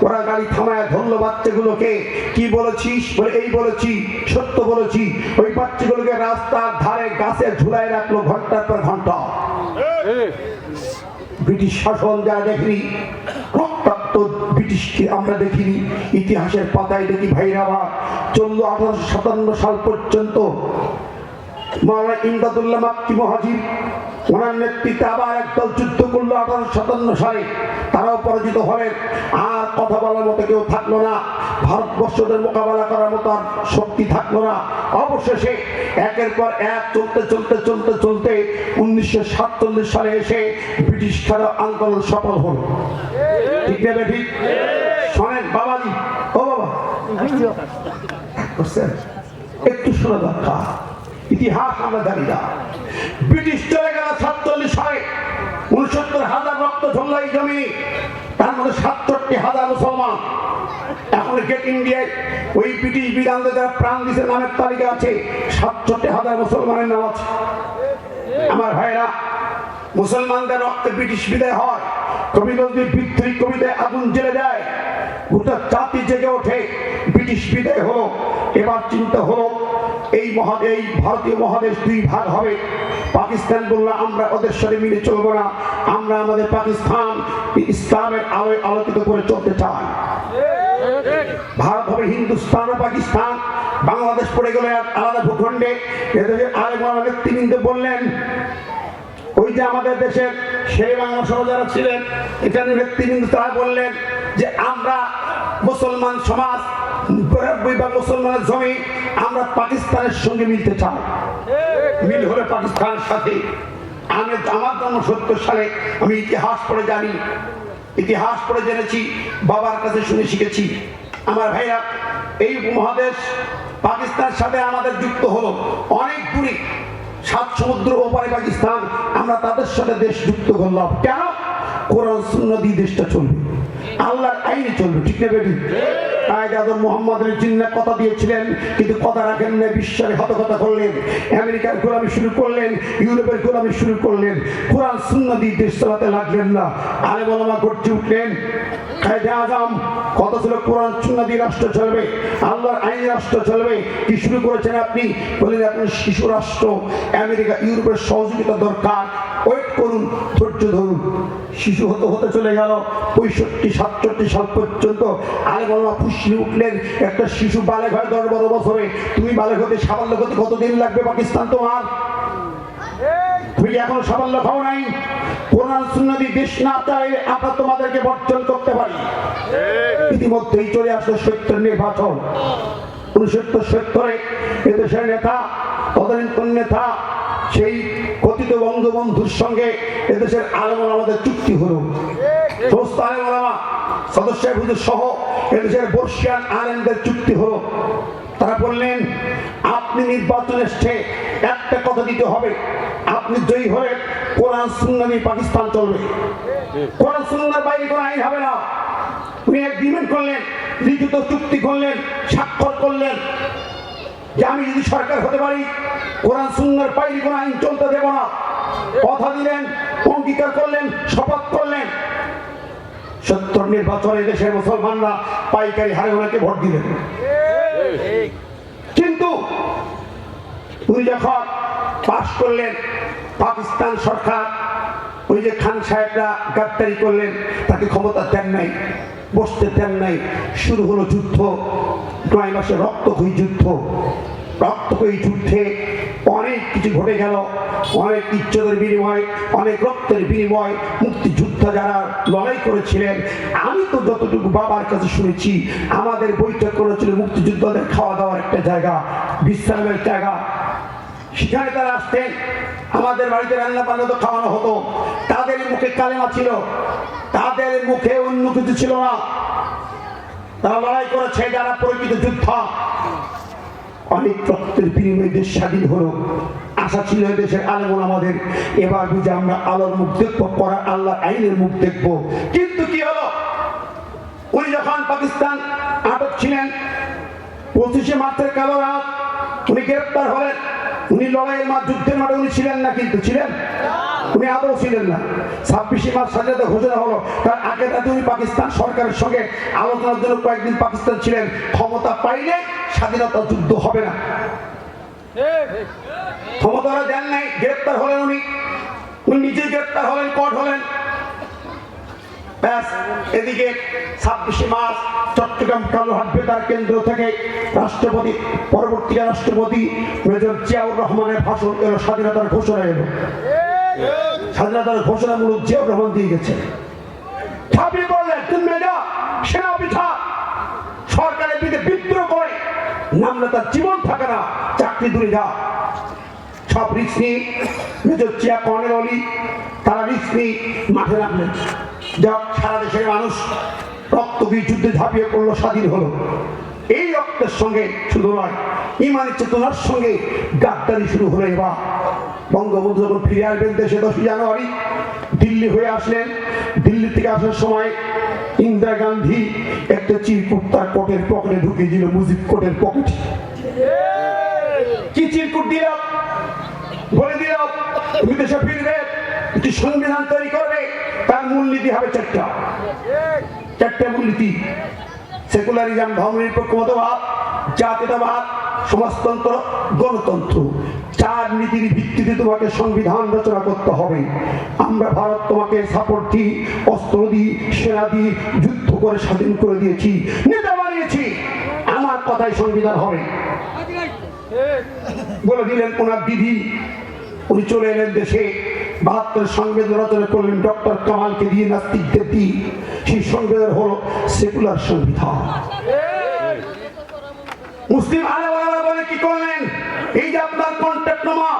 ওরা গাড়ি থামায় ধরলো বাচ্চাগুলোকে। কি বলেছিস? বলে এই বলেছি, সত্য বলেছি। ওই বাচ্চাগুলোকে রাস্তার ধারে গাছে ঝুলায় রাখলো ঘন্টার পর ঘন্টা। ব্রিটিশ শাসন যা দেখলি, রক্ত রক্তাক্ত ব্রিটিশকে আমরা দেখিনি, ইতিহাসের পাতায় দেখি ভাইরা। চলল 1857 সাল পর্যন্ত। মাওলানা ইমদাদুল্লাহ মাক্কি মুহাজির ওনার নেতৃত্বে আবার একদল যুদ্ধ করলো 1857 সালে। তারাও পরাজিত হলেন। আর কথা বলার মতো কেউ থাকলো না, ভারতবর্ষদের মোকাবেলা করার মতো আর শক্তি থাকলো না। অবশেষে একের পর এক চলতে চলতে চলতে চলতে 1947 সালে এসে ব্রিটিশ ছাড়া আন্দোলন সফল হল। ঠিক না ঠিক? শোনেন বাবাজি, ও বাবা একটু শোনা দরকার, ইতিহাস আমরা জানি না। ব্রিটিশ চলে গেল 47 সালে, 69,000 রক্ত ঝরল এই জমিনে, তার মধ্যে 67,000 মুসলমান। এখন গেট ইন্ডিয়ায় ওই ব্রিটিশ বিধানদের যারা প্রাণ দিছে নামের তালিকা আছে, 67,000 মুসলমানের নাম আছে। আমার ভাইরা, মুসলমানদের রক্তে ব্রিটিশ বিদায় হয়, কবি নজরুল বিদ্রোহী কবিতায় আগুন জ্বেলে দেয়, গোটা জাতি জেগে ওঠে। ব্রিটিশ বিদায় হলো, এবার চিন্তা হলো এই ভারতীয় মহাদেশ দুই ভাগ হবে। পাকিস্তান বলল আমরা ওদের সাথে মিলে চলবো না, আমরা আমাদের পাকিস্তান ইসলামের আলোয় আলোকিত করে চলতে চাই। ভারত হবে হিন্দুস্তান ও পাকিস্তান, বাংলাদেশ পড়ে গেল আলাদা ভূখণ্ডে। এদেশের আলেম ওলামা নেতৃবৃন্দ বললেন, ওই যে আমাদের দেশের সেই বাংলা সহ যারা ছিলেন এখানে নেতৃবৃন্দ, তারা বললেন যে আমরা মুসলমান সমাজ বা মুসলমানের জমি আমরা পাকিস্তানের সঙ্গে মিলতে চাই। মিল হলে পাকিস্তানের সাথে। আমি আমার জন্ম 70 সালে, আমি ইতিহাস পড়ে জানি, ইতিহাস পড়ে জেনেছি, বাবার কাছে শুনে শিখেছি। আমার ভাইরা, এই উপমহাদেশ পাকিস্তানের সাথে আমাদের যুক্ত হলো অনেক দূরে, 7 সমুদ্র ওপারে পাকিস্তান, আমরা তাদের সাথে দেশ যুক্ত করলাম। কেন? কোরআন সুন্নাহ দিয়ে দেশটা চলবে, আল্লাহর আইনে চলবে। ঠিক না বেটি? মুহাম্মদের জিন্নাহ কথা দিয়েছিলেন, কিন্তু কথা রাখেন না, বিশ্বের হতকথা করলেন, আমেরিকার গোলামি শুরু করলেন, ইউরোপের গোলামি শুরু করলেন, কোরআন সুন্নাহ দিয়ে দেশ চালাতে লাগলেন না। আলেম ওলামা গর্জে উঠলেন। কায়েদে আজম কথা ছিল কোরআন সুন্নাহ দিয়ে রাষ্ট্র চলবে, আল্লাহর আইনে রাষ্ট্র চলবে। কি শুরু করেছেন আপনি? বললেন এখন শিশু রাষ্ট্র, আমেরিকা ইউরোপের সহযোগিতা দরকার, ওয়েট করুন, ধৈর্য ধরুন। শিশু হতে চলে গেল 65-67 সাল পর্যন্ত। আলেম ওলামা ফুসলে উঠলেন, একটা শিশু বালেগ হয় 10-12 বছরে, তুমি বালেগ হতে সাফল্য হতে কতদিন লাগবে পাকিস্তান তোমার? তুমি এখন সাফল্য খাও নাই। কোরআন সুন্নাহ দিয়ে দেশ না চাইলে আমরা তোমাদেরকে বর্জন করতে পারি। ইতিমধ্যেই চলে আসলো 70 নির্বাচন। 69-70 এদেশের নেতা, তদানীন্তন নেতা, সেই কথিত বঙ্গবন্ধুর সঙ্গে এদেশের আলেম ওলামাদের চুক্তি হলো। সমস্ত আলেম ওলামা সদস্য হুজুর সহ এদেশের বর্ষিয়ান আলেমদের চুক্তি হলো। তারা বললেন, আপনি নির্বাচন এসছে, একটা কথা দিতে হবে, আপনি জয়ী হলে কোরআন সুন্নাহ নিয়ে পাকিস্তান চলবে, কোরআন সুন্নাহর বাইরে কোনো আইন হবে না। উনি এগ্রিমেন্ট করলেন, লিখিত চুক্তি করলেন, স্বাক্ষর করলেন যে আমি যদি সরকার হতে পারি কোরআন সুন্নাহর বাইরে কোনো আইন চলতে দেব না। কথা দিলেন, অঙ্গীকার করলেন, শপথ করলেন। 70 নির্বাচনে দেশের মুসলমানরা পাইকারি হারে ওনাকে ভোট দিলেন। কিন্তু উনি যখন পাশ করলেন, পাকিস্তান সরকার ওই যে খান সাহেবরা গাদ্দারি করলেন, তাকে ক্ষমতা দেন নাই, বসতে দেন নাই। শুরু হলো যুদ্ধ, 9 মাসে রক্তক্ষয়ী যুদ্ধ। রক্তক্ষয়ী যুদ্ধে অনেক কিছু ঘটে গেল, অনেক ইজ্জতের বিনিময়, অনেক রক্তের বিনিময়। মুক্তিযোদ্ধা যারা লড়াই করেছিলেন, আমি তো যতটুকু বাবার কাছে শুনেছি, আমাদের বৈঠক করেছিল মুক্তিযোদ্ধাদের খাওয়া দাওয়ার একটা জায়গা, বিশ্রামের জায়গা। সেখানে তারা আসতেন, আমাদের বাড়িতে রান্না বান্না তো খাওয়ানো হতো। তাদের মুখে কালেমা ছিল, তাদের মুখে অন্য কিছু ছিল না। তারা লড়াই করেছে, যারা পরিচিত যোদ্ধা। অনেক রক্তের বিনিময়ে দেশ স্বাধীন হলো। আশা ছিল দেশের আলেম ওলামাদের, এবার বুঝে আমরা আলোর মুখ দেখবো, পড়ার আল্লাহর আইনের মুখ দেখবো। কিন্তু কি হলো? উনি যখন পাকিস্তান আটক ছিলেন, 25শে মার্চের কালো রাত উনি গ্রেপ্তার হলেন। উনি লড়াইয়ের মাঠ, যুদ্ধের মাঠে উনি ছিলেন না, কিন্তু ছিলেন, উনি আদৌ ছিলেন না। 26শে মার্চ স্বাধীনতা ঘোষণা হলো, তার আগে রাতে উনি পাকিস্তান সরকারের সঙ্গে আলোচনার জন্য কয়েকদিন পাকিস্তান ছিলেন। ক্ষমতা পাইলে স্বাধীনতা যুদ্ধ হবে না, ক্ষমতা দেন নাই। গ্রেপ্তার হলেন উনি নিজেই গ্রেপ্তার হলেন, কোর্ট হলেন। ব্যাস এদিকে 26 মার্চ চট্টগ্রাম কালোহাট বেতার কেন্দ্র থেকে রাষ্ট্রপতি পরবর্তী রাষ্ট্রপতি মেজর জিয়াউর রহমানের ভাষণ এলো, স্বাধীনতার ঘোষণা এলো। স্বাধীনতার ঘোষণামূলক জিয়াউর রহমান দিয়ে গেছে। ঝাঁপিয়ে পড়লেন তিন মেজা সেনা অফিসার, সরকারের বিরুদ্ধে বিদ্রোহ করে নামলে তার জীবন থাকে না, চাকরি দূরে যা। সব রিস্ক নিয়ে মেজর জিয়া, কর্নেল অলি তারা রিস্ক নিয়ে মাঠে নামলেন। যাক, সারা দেশের মানুষ রক্তবীর যুদ্ধে ঝাঁপিয়ে পড়লো, স্বাধীন হলো। এই রক্তের সঙ্গে শুধু নয়, ইমানি চেতনার সঙ্গে গাদ্দারি শুরু হলো। এবার বঙ্গবন্ধু যখন ফিরে আসবেন দেশে 10 জানুয়ারি দিল্লি হয়ে আসলেন। দিল্লি থেকে আসার সময় ইন্দিরা গান্ধী একটা চিরকুট তার কোটের পকেটে ঢুকিয়ে দিল, মুজিব কোটের পকেটে। কি চিরকুট দিল? বলে দিল তুমি দেশে ফিরবে, একটি সংবিধান তৈরি করবে, তার মূলনীতি হবে চারটা মূলনীতি: সেকুলারিজম, ধর্মনিরপেক্ষ মতবাদ, জাতীয়তাবাদ, সমাজতন্ত্র, গণতন্ত্র। 4 নীতির ভিত্তিতে তোমাকে সংবিধান রচনা করতে হবে। আমরা ভারত তোমাকে সাপোর্ট দিই, অস্ত্র দিই, সেনা দিই, যুদ্ধ করে স্বাধীন করে দিয়েছি, নেতা বানিয়েছি, আমার কথাই সংবিধান হবে বলে দিলেন ওনার দিদি। উনি চলে এলেন দেশে। 72 সংবিধান রচনা করলেন ডক্টর কামালকে দিয়ে, নাস্তিকদের দিয়ে। সেই সংবিধান হলো সেকুলার সংবিধান। মুসলিম আলেমরা বলে কি করলেন? এই যে আপনার কন্ট্রাক্টনামা,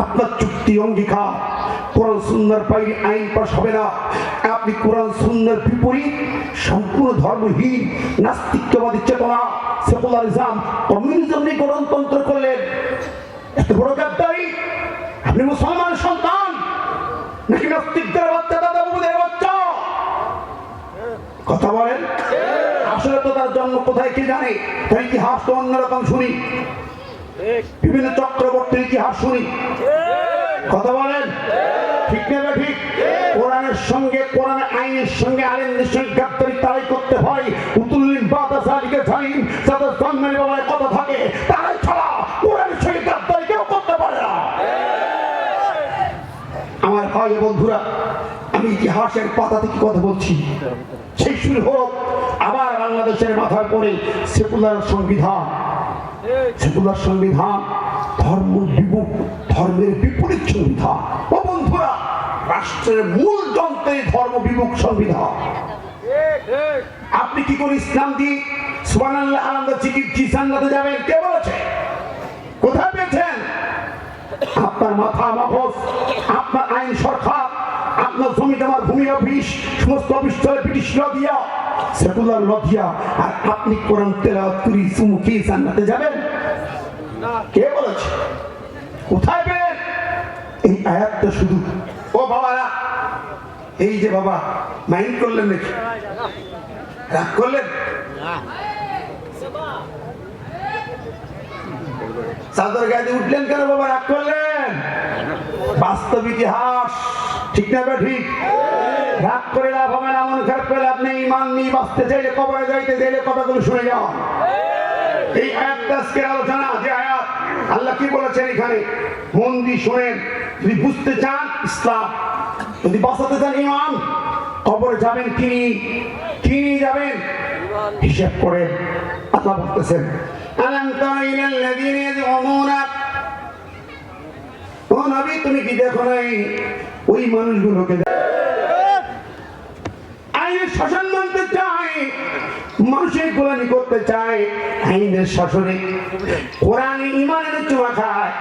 আপনার চুক্তি অঙ্গীকার, কোরআন সুন্নাহর বাইরে আইন পাস হবে না। আপনি কোরআন সুন্নাহর বিপরীত সম্পূর্ণ ধর্মহীন নাস্তিকবাদী চেতনা, সেকুলারিজম, কমিউনিজম নিয়ে গণতন্ত্র করলেন। এত বড় গাদ্দারি! আপনি মুসলমান সন্তান নাকি নাস্তিকদের বাচ্চা, দাদা বাবুদের বাচ্চা? কথা বলেন। আসলে তো তার জন্ম কোথায় কে জানে? তার ইতিহাস তো অন্যরকম শুনি, বিভিন্ন চক্রবর্তীর ইতিহাস শুনি। কথা বলেন, ঠিক না ঠিক? কোরআনের সঙ্গে, কোরআনের আইনের সঙ্গে আলেমদের সঙ্গে গাদ্দারি তারাই করতে হয়। উতুল্লিন বাতাসালিকে জানিন যাদের জন্মের বেলায় কথা থাকে, তারাই ছাড়া কোরআনের সঙ্গে গাদ্দারি কেউ করতে পারে না। আমার ভাই বন্ধুরা, আমি ইতিহাসের পাতা থেকে কথা বলছি। সেই শুরু হোক আবার বাংলাদেশের মাথার পরে সেকুলার সংবিধান। সেকুলার সংবিধান ধর্ম বিমুখ, ধর্মের বিপরীত সংবিধান। ও বন্ধুরা, রাষ্ট্রের মূল যন্ত্রে ধর্ম বিমুখ সংবিধান। আপনি কি করে ইসলাম দিয়ে সুবহানাল্লাহ আনন্দ চিকিৎসা জান্নাতে যাবেন? কে বলেছে? কোথায় পেয়েছেন? আপনার মাথা মাফস, আপনার আইন সরকার, আপনার জমি জমার ভূমি অফিস, সমস্ত অফিস চলে ব্রিটিশ ল দিয়া, সেকুলার ল দিয়া। আর আপনি কোরআন তেলাওয়াত করে চুমু খেয়ে জান্নাতে যাবেন? কে বলেছে? কোথায় পেলেন এই আয়াতটা? শুধু ও বাবারা, এই যে বাবা মাইন্ড করলেন নাকি? রাগ করলেন? চাদর গায়ে উঠলেন কেন বাবা? রাগ করলেন? বাস্তব ইতিহাস, ঠিক না? ঠিক। রাগ করে লাভ হবে না, মন খারাপ করে লাভ নেই। ইমান নিয়ে বাঁচতে চাইলে, কবরে যাইতে চাইলে কথাগুলো শুনে যাও। এই আয়াতটা আজকের আলোচনা, যে আয়াত আল্লাহ কি বলেছেন এখানে মন দিয়ে শুনেন। যদি বুঝতে চান ইসলাম, যদি বাঁচাতে চান ইমান, কবরে যাবেন কি নিয়ে যাবেন হিসাব করে। আল্লাহ বলতেছেন, আলাম তারা ইলাল্লাযীনা ইয়াযউমুনা, ও নবী তুমি কি দেখো নাই ওই মানুষগুলোকে? আইনের শাসন মানতে চায়, মানুষের গোলামি করতে চায়, আইনের শাসনে কোরআনে ইমানের চুমা খায়।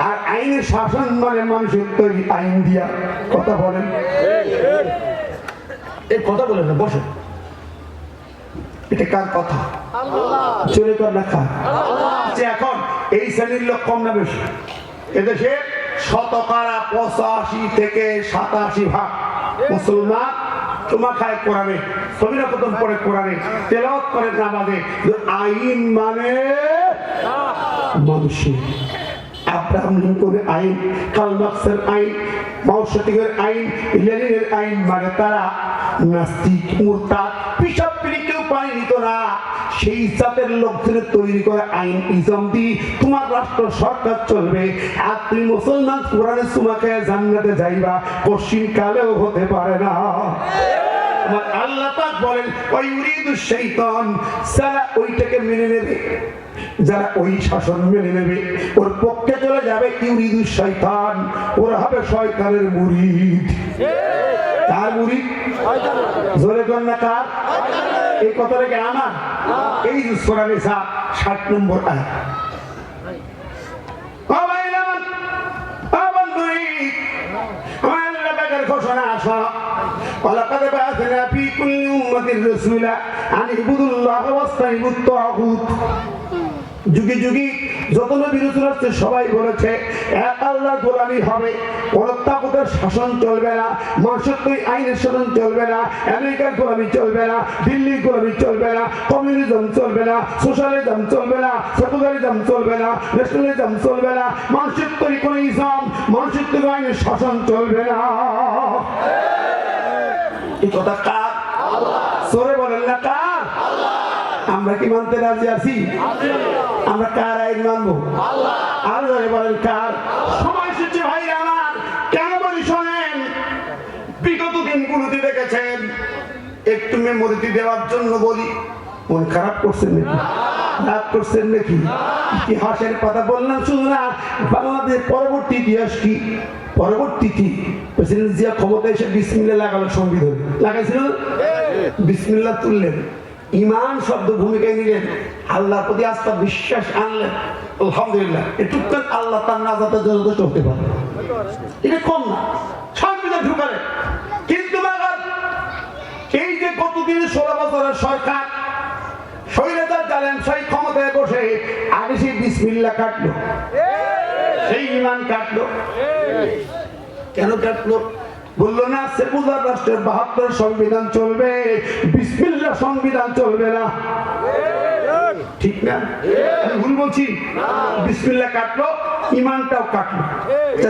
আর আইনের শাসন মানে মানুষের তৈরি আইন দিয়া। কথা বলেন, এই কথা বলেন না, বসে। এটা কার কথা? চলে কর না খা। এখন এই শ্রেণীর লোক কম না বেশি? এদেশে 85% থেকে 87% মুসলমান চুমা খায় কোরআনে, সবিরা প্রথম পড়ে কোরআনে, তেলাওয়াত করে নামাজে। আইন মানে মানুষের। আব্রাহাম লিঙ্কনের আইন, কার্ল মার্কসের আইন, মাও সেতুংয়ের আইন, লেনিনের আইন মানে তারা নাস্তিক, মুরতাদ, পিসাব পিড়ি কেউ পানি নিত না। সেই জাতের লোকদের তৈরি করে আইন ইসলাম দিয়ে তোমার রাষ্ট্র সরকার চলবে, আর তুমি মুসলমান কোরআনে তোমাকে জান্নাতে যাইবা, কশিন কালেও হতে পারে না। আল্লাহ পাক বলেন ওই ইউরিদু শাইতান, যারা ওইটাকে মেনে নেবে, যারা ওই শাসন মেনে নেবে, ওর পক্ষে চলে যাবে ইউরিদু শাইতান, ওরা হবে শয়তানের মুরিদ। কার মুরিদ? জোরে কর না কার? এই কথাটা কি আমার? এই যে সূরা নিসা 60 নম্বর আয়াত। ও ভাইরা আমার, ও বন্ধুরি, আমার আল্লাহ পাকের ঘোষণা আসা, ওয়ালাকাদ বাআসনা ফী কুল্লি উম্মাতির রাসূলা আন ইবুদুল্লাহ ওয়াসতানিবুত তাগুত। যুগে যুগে যত নবী রাসূল আছে সবাই বলেছে এক আল্লাহর গোলামি হবে, কোন তাগুতের শাসন চলবে না, মানুষের আইনের শাসন চলবে না, আমেরিকার গোলামি চলবে না, দিল্লির গোলামি চলবে না, কমিউনিজম চলবে না, সোশ্যালিজম চলবে না, সেকুলারিজম চলবে না, ন্যাশনালিজম চলবে না, মানুষের তৈরি কোন ইসলাম, মানুষের তৈরি আইনের শাসন চলবে না। এই কথা কার? সরে বলেন না কার? আমরা কি মানতে রাজি আছি? আমরা কার আইন মানবো? আর বলেন কার? সময় এসেছে ভাই আমার, কেন বলি শোনেন, বিগত দিনগুলোতে দেখেছেন, একটু মেমোরিতে দেওয়ার জন্য বলি, মন খারাপ করছেন নাকি? রাগ করছেন নাকি? ইতিহাসের কথা বললাম শুধু না, বাংলাদেশ পরবর্তী ইতিহাস কি? পরবর্তীতে প্রেসিডেন্ট জিয়া ক্ষমতা এসে বিসমিল্লাহ লাগালো, সংবিধান লাগাইছিল, বিসমিল্লাহ তুললেন, ইমান শব্দ ভূমিকায় নিলেন, আল্লাহর প্রতি আস্থা বিশ্বাস আনলেন, আলহামদুলিল্লাহ, এটুকুন আল্লাহ তার নাজাতের জন্য যথেষ্ট হতে পারে, এটা কম না, সংবিধান ঢুকালেন। কিন্তু এই যে কতদিন 16 বছরের সরকার স্বৈরাচার জালেম সেই ক্ষমতায় বসে আগে সেই বিসমিল্লাহ কাটলো, সেই ইমান কাটলো। কেন কাটলো? বললো না সেকুলার রাষ্ট্রের 72 সংবিধান চলবে, বিসমিল্লাহ সংবিধান চলবে না, ঠিক না? আমি ভুল বলছি? বিসমিল্লাহ কাটলো, ইমানটাও কাটলো।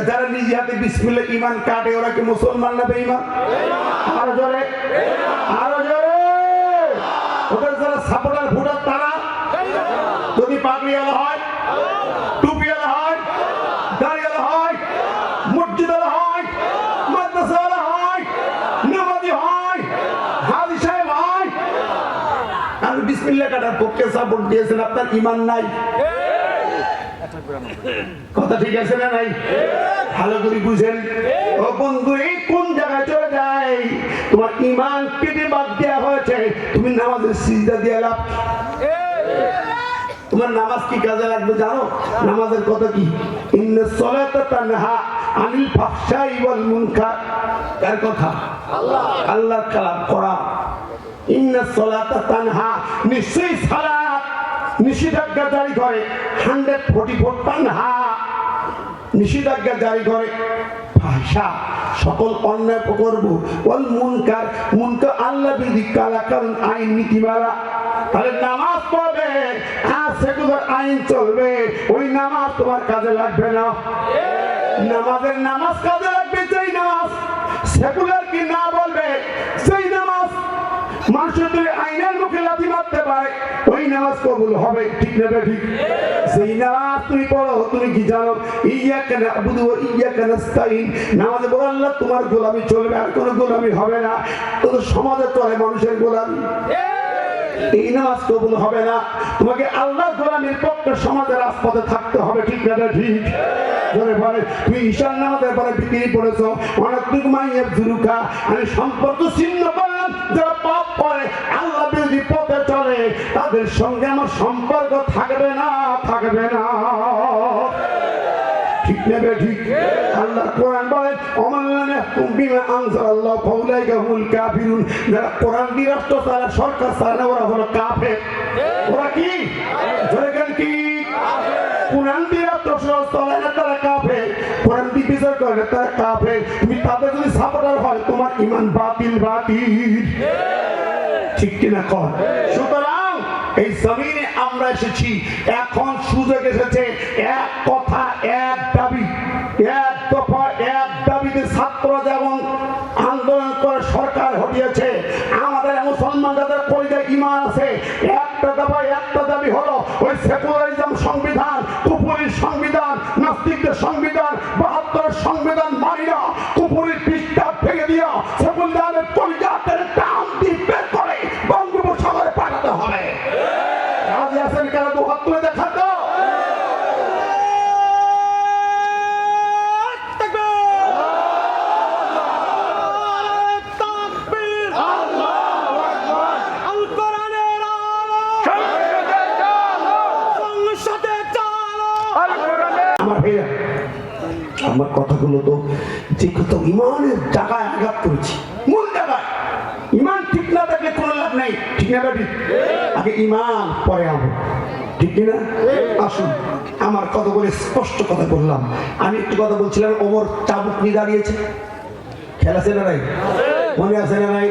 যারা নিজে হাতে বিসমিল্লাহ ইমান কাটে ওরা কি মুসলমান না বেঈমান? আরো জোরে, আরো জোরে। ওদের যারা সাপোর্টার ভোটার তারা যদি পাগড়িওয়ালা হয়, টুপিওয়ালা হয়, দাড়িওয়ালা হয়, মসজিদওয়ালা হয়, মাদ্রাসাওয়ালা হয়, নামাজি হয়, হাজী সাহেব হয়, আর বিসমিল্লাহ কাটার পক্ষে সাপোর্ট দিয়েছেন, আপনার ইমান নাই। কথা ঠিক আছে না নাই? ভালো করে বুঝেন ও বন্ধু, এই কোন জায়গায় চলে যায়? তোমার ইমান কেটে বাদ দেওয়া হয়েছে, তুমি নামাজের সিজদা দিয়ে লাভ। তোমার নামাজ কি কাজে লাগবে জানো? নামাজের কথা কি? ইন্নাস সালাতা তানহা আনিল ফাহশাই ওয়াল মুনকার। কার কথা? আল্লাহ, আল্লাহর কালাম কোরআন। ইন্নাস সালাতা তানহা, নিশ্চয়ই সালাত নিষেধাজ্ঞা জারি করে, 144 তানহা নিষেধাজ্ঞা জারি করে, ফাহশা সকল অন্যায় করব, ওয়াল মুনকার, মুনকার আল্লাহ বিরোধী কালাকানুন আইন নীতিমালা। তাহলে নামাজ পড়বে আর সেকুলার আইন চলবে, ওই নামাজ তোমার কাজে লাগবে না। নামাজের নামাজ কাজে লাগবে যেই নামাজ সেকুলার কি না বলবে, সেই নামাজ মানুষের তুই আইনের মুখে লাথি মারতে পারে, ওই নামাজ কবুল হবে, ঠিক না? ঠিক। সেই নামাজ তুমি পড়ো, তুমি কি জানো? ইয়াকা না'বুদু ওয়া ইয়াকা নাস্তাইন। নামাজে বলো আল্লাহ তোমার গোলামি চলবে, আর কোনো গোলামি হবে না। তো সমাজে চলে মানুষের গোলামি, এই নামাজ কবুল হবে না। তোমাকে আল্লাহর গোলামির পক্ষে সমাজের রাজপথে থাকতে হবে, ঠিক না? ঠিক। ধরে বলে তুমি ঈশান নামাজের পরে বিক্রি পড়েছো, অনেক মাইয়ের জুরুকা, আমি সম্পর্ক ছিন্ন করলাম। যারা পাপ করে আল্লাহ বিরোধী পথে চলে তাদের সঙ্গে আমার সম্পর্ক থাকবে না, থাকবে না, ঠিক নেবে? ঠিক। আল্লাহ কোরআন বলেন ওমাল্লানা ইয়াহকুম বিমা আনজালাল্লাহু ফাউলাইকা হুমুল কাফিরুন। যারা কোরআন দিয়ে রাষ্ট্র চালায়, সরকার চালায়, ওরা হলো কাফের। ওরা কি? জোরে বলেন কি? কোরআন দিয়ে রাষ্ট্র চালায় না তারা কাফের, কোরআন দিয়ে বিচার করে না তারা কাফের। তুমি তাদের যদি সাপোর্টার হয় তোমার ঈমান বাতিল, বাতিল, ঠিক কিনা? কর। সুতরাং এই জমিনে আমরা এসেছি, এখন সুযোগ এসেছে, এক কথা এক দাবি, এক দফা এক দাবিতে ছাত্র যেমন আন্দোলন করে সরকার হটিয়েছে, আমাদের মুসলমান যাদের কলিজায় ঈমান আছে একটা দফায় একটা দাবি হলো ওই সেকুলারিজম সংবিধান, কুফুরির সংবিধান, নাস্তিকদের সংবিধান, 72 সংবিধান মানি না, কুফুরির পৃষ্ঠা ভেঙে দিয়া সেকুলারের পরিজাতের টান দিয়ে বের করে বঙ্গোপসাগরে পাঠাতে হবে। রাজি আছেন কারা? দু হাত তুলে দেখা তো। আমার কথাগুলো তো যে কত ইমানের জায়গায় আঘাত করেছি, মূল জায়গায়। ইমান ঠিক না থাকলে কোনো লাভ নাই, ঠিক না বেটি? আগে ইমান পরে আনবো, ঠিক না? আসুন, আমার কথা বলে স্পষ্ট কথা বললাম। আমি একটু কথা বলছিলাম, ওমর চাবুক নিয়ে দাঁড়িয়েছে, খেলা আছে না নাই? মনে আছে না নাই?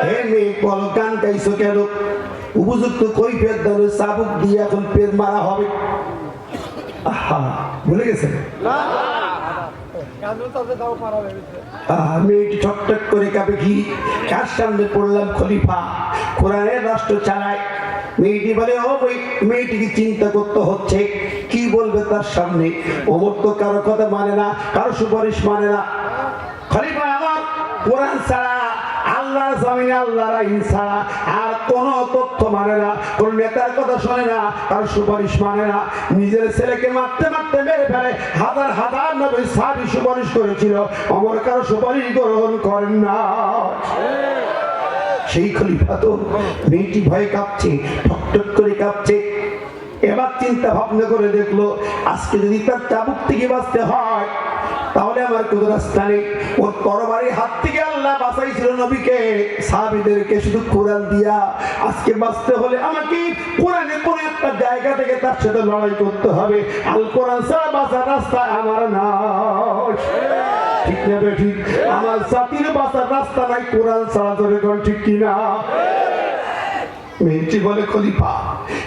হে মেয়ে বল, গান গাইছো কেন? উপযুক্ত কৈফিয়ত দাও, চাবুক দিয়ে এখন পেট মারা হবে। আহা, ভুলে গেছেন? মেয়েটি ঠকঠক করে কাঁপে, কি কার সামনে পড়লাম? খলিফা, কোরআনের রাষ্ট্র চালায়। মেয়েটি বলে, ও মেয়েটিকে চিন্তা করতে হচ্ছে কি বলবে তার সামনে। ওমর তো কারো কথা মানে না, কারো সুপারিশ মানে না। খলিফা আমার কোরআন ছাড়া, আল্লাহ জমিনে আল্লাহর আইন ছাড়া আর কোন তথ্য মানে না, কোন নেতার কথা শোনে না, কারো সুপারিশ মানে না। নিজের ছেলেকে মারতে মারতে মেরে ফেলে। হাজার হাজার নবী সাহাবী সুপারিশ করেছিল, ওমর কারো সুপারিশ গ্রহণ করেন না। সেই খলিফা তো মেয়েটি ভয়ে কাঁপছে, ঠকঠক করে কাঁপছে। এবার চিন্তা ভাবনা করে দেখলো, আজকে যদি তার চাবুক থেকে বাঁচতে হয় তাহলে আমার কোনো রাস্তা নেই। ওর তরবারির হাত থেকে আল্লাহ বাঁচাইছিল নবীকে, সাহাবীদেরকে শুধু কোরআন দিয়া। আজকে বাঁচতে হলে আমাকে কোরআনের কোন একটা জায়গা থেকে তার সাথে লড়াই করতে হবে। আল কোরআন ছাড়া বাঁচার রাস্তা আমার না, ঠিক না বেঠি? আমার জাতির বাঁচার রাস্তা নাই কোরআন ছাড়া, ধরে কোন ঠিক কিনা? মেয়েটি বলে, খলিফা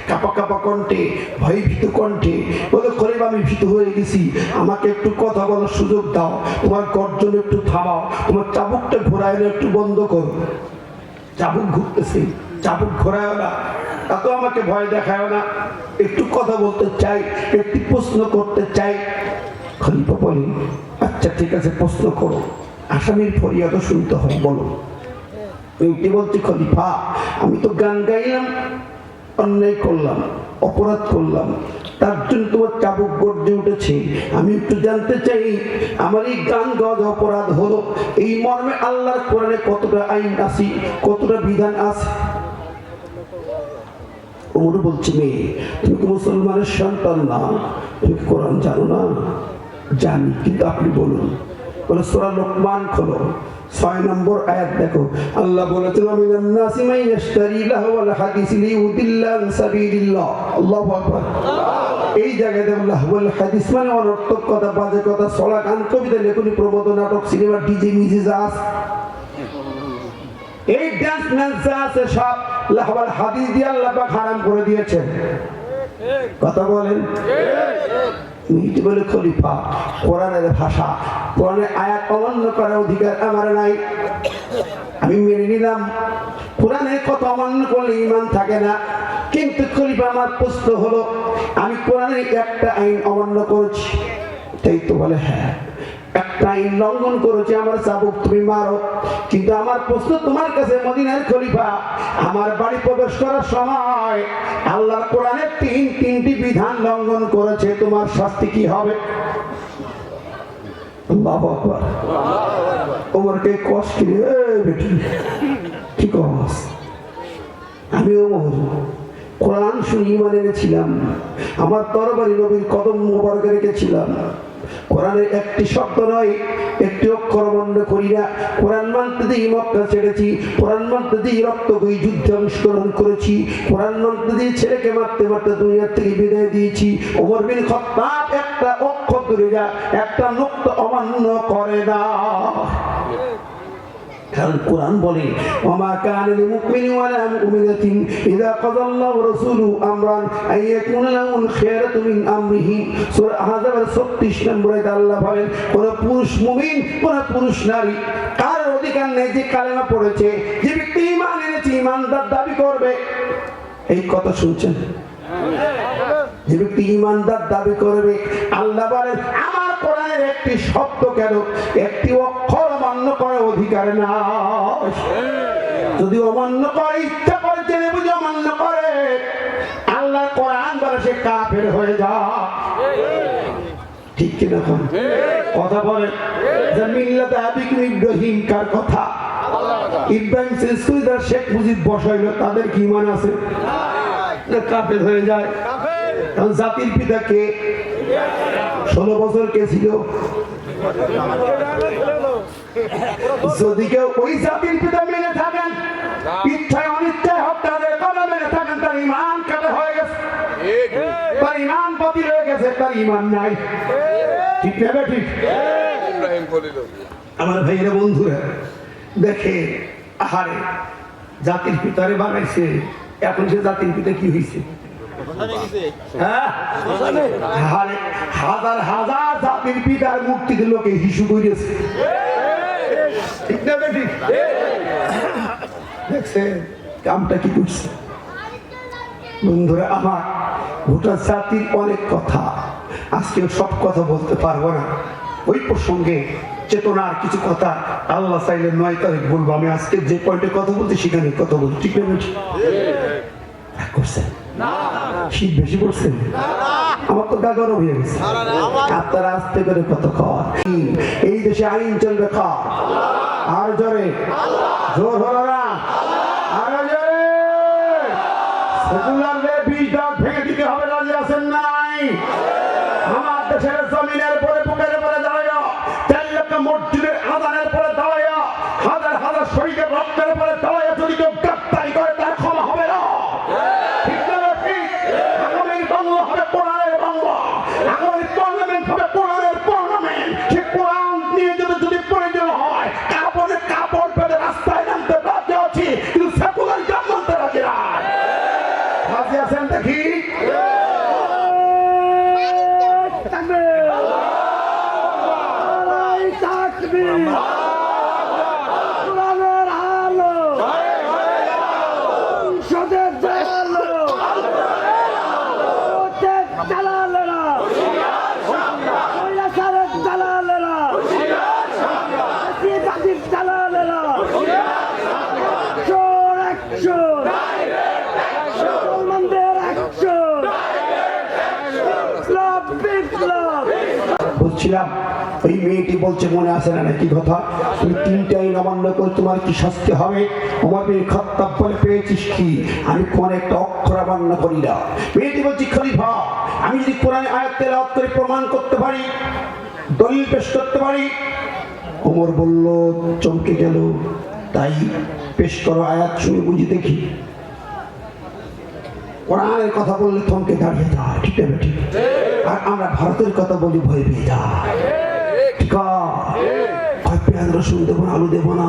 কাপা কাপা কণ্ঠে, ভয়ভীত কণ্ঠে বলে, খলিফা আমি ভীত হয়ে গেছি, আমাকে একটু কথা বলার সুযোগ দাও, তোমার গর্জন একটু থামাও, তোমার চাবুকটা ঘোরায় একটু বন্ধ করো। চাবুক ঘুরতেছে, চাবুক ঘোরায় না, এত আমাকে ভয় দেখায় না, একটু কথা বলতে চাই, একটি প্রশ্ন করতে চাই। খলিফা বলে, আচ্ছা ঠিক আছে, প্রশ্ন করো, আসামির ফরিয়াদও শুনতে হয়, বলো। মেয়েটি বলছে, খলিফা আমি তো গান গাইলাম, অন্যায় করলাম, অপরাধ করলাম, তার জন্য তোমার চাবুক গর্জে উঠেছে। আমি একটু জানতে চাই, আমার এই গান গাওয়া অপরাধ হলো, এই মর্মে আল্লাহর কোরআনে কতটা আইন আছে, কতটা বিধান আছে? ওমর বলছে, মেয়ে তুমি কি মুসলমানের সন্তান না? তুমি কোরআন জানো না? জানি, কিন্তু আপনি বলুন। বলে, সূরা লোকমান খোলো, 6 নম্বর আয়াত দেখো। আল্লাহ বলেছেন, মিনান নাসি মান ইশতারি লাহওয়াল হাদিস লিউদিল্লা আন সাবিলিল্লাহ। আল্লাহু আকবার। এই জায়গায় দেখো, লাহওয়াল হাদিস মানে অনর্থক কথা, বাজে কথা, ছড়া, গান, কবিতা, লেখনী, প্রবন্ধ, নাটক, সিনেমা, ডিজে, মিউজিক যা আছে, এই ডান্স ম্যান্স যা আছে সব লাহওয়াল হাদিস দিয়ে আল্লাহ পাক হারাম করে দিয়েছেন। কথা বলেন। মেয়েটি বলে, খলিফা কোরআনের ভাষা, কোরআনের আয়াত অমান্য করার অধিকার আমার নাই। আমি মেনে নিলাম কোরআনের কথা অমান্য করলে ঈমান থাকে না, কিন্তু খলিফা আমার প্রশ্ন হলো, আমি কোরআনের একটা আইন অমান্য করেছি, তাই তো? বলে, হ্যাঁ একটা আইন লঙ্ঘন করেছি, আমার চাবুক তুমি মারো। কিন্তু আমার প্রশ্ন তোমার কাছে, মদিনার খলিফা, আমার বাড়ি প্রবেশ করার সময় আল্লাহর কোরআনের তিনটি বিধান লঙ্ঘন করেছে, তোমার শাস্তি কি হবে? আল্লাহু আকবার। ওমরকে কষ্ট দিয়ে, বেটি কি কস? আমি ওমর কোরআন শুনে ঈমান এনেছিলাম, আমার তরবারি নবীর কদম মোবারকে রেখেছিলাম। কোরআনের একটি শব্দ নয়, একটি অক্ষর অমান্য করি না। কোরআন মানতে দিয়ে মক্কা ছেড়েছি, কোরআন মানতে দিয়ে রক্ত বই যুদ্ধে অংশগ্রহণ করেছি, কোরআন মানতে দিয়ে ছেলেকে মারতে মারতে দুনিয়ার থেকে বিদায় দিয়েছি। ওমর বিন খাত্তাব একটা অক্ষর দূরে যা, একটা নুক্তা অমান্য করে না। কারণ কোরআন বলে, ওমা কানা লিল মুমিনি ওয়ালা মুমিনাতিন ইযা কাযাল্লাহু ওয়া রাসূলুহু আমরান আইয়াকুনা লাহুল খায়রাতু মিন আমরিহি। সূরা আহজাবের 36 নম্বর আয়াতে আল্লাহ বলেন, কোন পুরুষ মুমিন, কোন পুরুষ নারী কার অধিকার নেই যে কালেমা পড়েছে, যে ব্যক্তি ঈমান এনেছে, ঈমানদার দাবি করবে, এই কথা শুনছেন? যে ব্যক্তি ইমানদার দাবি করবে, আল্লাহ বলেন আমার কোরআনের একটি শব্দ কেন, একটি অক্ষর অমান্য করার অধিকার নাই। যদি অমান্য করে, ইচ্ছা করে, জেনে বুঝে অমান্য করে, আল্লাহ কোরআন বলে সে কাফের হয়ে যায়। ঠিক কিনা কথা বলেন? মিল্লাতে আবিকুম ইব্রাহিম কার কথা? ইব্রাহিম সুইদার শেখ মুজিব বসাইল, তাদের কি ঈমান আছে? কাফের হয়ে যায়। কারণ জাতির পিতা কে? 16 বছর কে ছিল? যদি কেউ ওই জাতির পিতা মেনে থাকেন, ইচ্ছায় অনিচ্ছায় হোক, তাদের কথা মেনে থাকেন, তার ঈমান কাটা হয়ে গেছে, তার ঈমান বাতিল হয়ে গেছে, তার ঈমান নাই। ঠিক না ঠিক? আমার ভাইয়েরা, বন্ধুরা, দেখে আহারে জাতির পিতারে বানাইছে, এখন সে জাতির পিতা কি হয়েছে? হাজার হাজার জাতির পিতার মূর্তিকে লোকে হিসু করেছে। ঠিক না ঠিক? দেখছে কামটা কি করছে? বন্ধুরা আমার, গোটা জাতির অনেক কথা, আজকে সব কথা বলতে পারবো না। ওই প্রসঙ্গে চেতনার কিছু কথা আল্লাহ চাইলে 9 তারিখ বলবো। আমি আজকে যে পয়েন্টে কথা বলছি সেখানে কথা বলছি। ঠিক না করছেন? শীত বেশি পড়ছে? আমার তো গা গরম হয়ে গেছে। আপনারা আস্তে করে কত খাওয়া। এই দেশে আইন চলবে খাওয়া আর জোরে, জোর হলো না, আরো জোরে। সেকুলারদের 20 দাগ ভেঙে দিতে হবে, রাজি আছেন নাই? আমার দেশের জমিনের পরে, বুকের পরে দাঁড়ায়, 3 লক্ষ মসজিদের আযানের পরে দাঁড়ায়, হাজার হাজার শহীদের রক্তের পরে দাঁড়ায়, যদি কেউ গ্রেফতারি করে তার ক্ষমা হবে না। ঠিক না ঠিক? আগামীর বাংলা হবে কোরআনের বাংলা, আগামীর পার্লামেন্ট হবে কোরআনের পার্লামেন্ট। সে কোরআন নিয়ে যদি প্রয়োজন হয় কাপড়ে কাপড় পেতে রাস্তায় নামতে রাজি আছি, কিন্তু সেকুলার জামানতে রাজি নাই। রাজি আছেন দেখি? বলছিলাম ওই মেয়েটি বলছে, মনে আছে না নাকি কথা, তুমি 3টা আইন অমান্য করে তোমার কি শাস্তি হবে? ওমর বিন খাত্তাব বলে, পেয়েছিস কি? আমি কোন একটা অক্ষর অমান্য করি না। মেয়েটি বলছি, খলিফা আমি যদি কোরআনে আয়াত তেলাওয়াত করে প্রমাণ করতে পারি, দলিল পেশ করতে পারি। ওমর বলল, চমকে গেল, তাই পেশ করো, আয়াত শুনে বুঝি দেখি। কোরআনের কথা বললে থমকে দাঁড়িয়ে যায়। ঠিক আছে ঠিক? আর আমরা ভারতের কথা বলি, ভয় পেয়ে যায়। ঠিক আছে, পেঁয়াজ রসুন দেবো না, আলু দেবো না।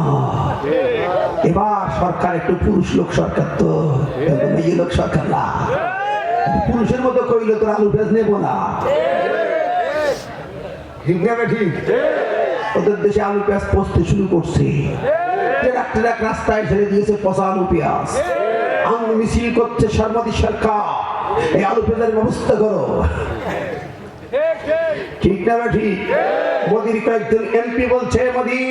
এবার সরকার একটু পুরুষ লোক সরকার, তো মেয়ে লোক সরকার না। পুরুষের মতো কইলে তোর আলু পেঁয়াজ নেবো না। ঠিক না ঠিক? ওদের দেশে আলু পেঁয়াজ পচতে শুরু করছে, রাস্তায় ছেড়ে দিয়েছে পচা আলু পেঁয়াজ। মিছিল করছে সর্বাধিক সরকার, এই আলু পেঁয়াজের ব্যবস্থা করো। ঠিক না ঠিক? মোদির কয়েকজন এমপি বলছে, মোদি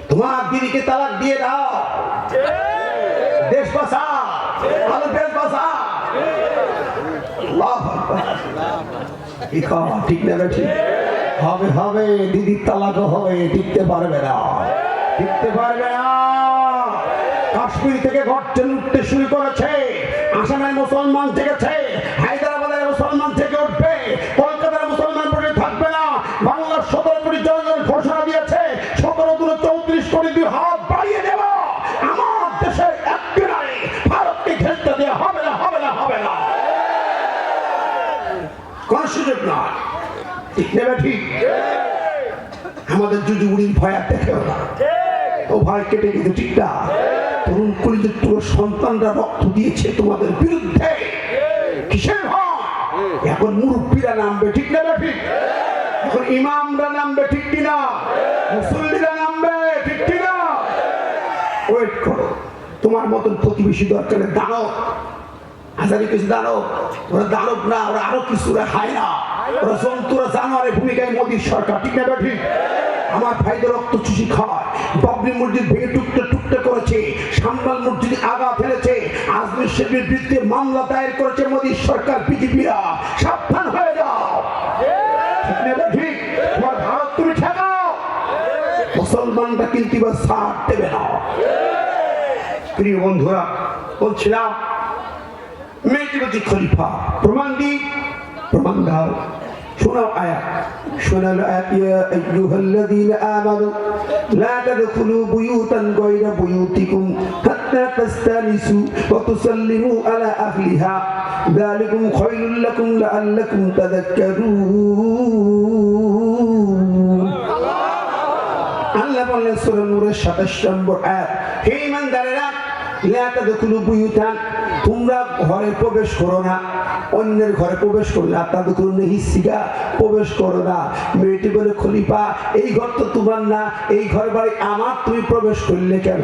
তোমার দিদিকে তালাক দিয়ে দাও, দেশ বাঁচা, আলু পেঁয়াজ বাঁচা। ঠিক না ঠিক? হবে হবে, দিদির তালাকও হবে, টিকতে পারবে না, টিকতে পারবে না। কাশ্মীর থেকে গর্জন উঠতে শুরু করেছে, আসামের মুসলমান জেগেছে, হায়দ্রাবাদের মুসলমান থেকে উঠবে, কলকাতার মুসলমান পড়ে থাকবে না। বাংলার 17 কোটি জনগণ ঘোষণা দিয়েছে, 17 × 34 কোটি 2 হাত বাড়িয়ে দেব। আমার দেশের একটি নারী ভারতকে খেলতে দেওয়া হবে না, হবে না, হবে না, কোন সুযোগ নয়। ঠিক নেবে ঠিক? আমাদের জুজুগুড়ির ভয় আর দেখেও না, ও ভয় কেটে গেছে। ঠিক না? তরুণ কলিদের পুরো সন্তানরা রক্ত দিয়েছে তোমাদের বিরুদ্ধে, কিসের ভয়? এখন মুরব্বীরা নামবে। ঠিক না ঠিক? এখন ইমামরা নামবে। ঠিক কিনা? মুসল্লিরা নামবে। ঠিক কিনা? ওয়েট করো, তোমার মতন প্রতিবেশী দরকারে দাঁড়াও, হাজারি কিছু দানব, ওরা দানব না, ওরা আরো কিছু, ওরা খায় না, ওরা জন্তুরা জানোয়ারের ভূমিকায় মোদীর সরকার, ঠিক না ঠিক? আমার ভাইদের রক্ত চুষি খায়, বাবরি মসজিদ ভেঙে টুকটে টুকটে করেছে, সাম্রাল মসজিদ আগা ফেলেছে, আজমির শরীফের বিরুদ্ধে মামলা দায়ের করেছে মোদীর সরকার, বিজেপিরা সাবধান হয়ে যাও, ঠিক না ঠিক? তোমার ভারত তুমি ঠেকাও, মুসলমানরা কিন্তু এবার সাথ দেবে না। প্রিয় বন্ধুরা, বলছিলাম মেয়েটি বলছি খলিফা, প্রমাণ দিই, প্রমাণ দাও। শোনাও আয়াত, শোনাল আয়াত, ইয়া আইয়ুহাল্লাযীনা আমানু লা তাদখুলু বুয়ুতান গায়রা বুয়ুতিকুম হাত্তা তাস্তানিসু ওয়া তুসাল্লিমু আলা আহলিহা যালিকুম খায়রুল লাকুম লাআল্লাকুম তাযাক্কারুন। আল্লাহ বলেন সূরা নূরের ২৭ নম্বর আয়াত, হে ঈমানদারেরা, লা তাদখুলু বুয়ুতান, তোমরা ঘরে প্রবেশ করো না, অন্যের ঘরে প্রবেশ করো না, তাদের কোনো হিস্সিকা প্রবেশ করো না। মেয়েটি বলে, খলিফা এই ঘর তো তোমার না, এই ঘর বাড়ি আমার, তুমি প্রবেশ করলে কেন?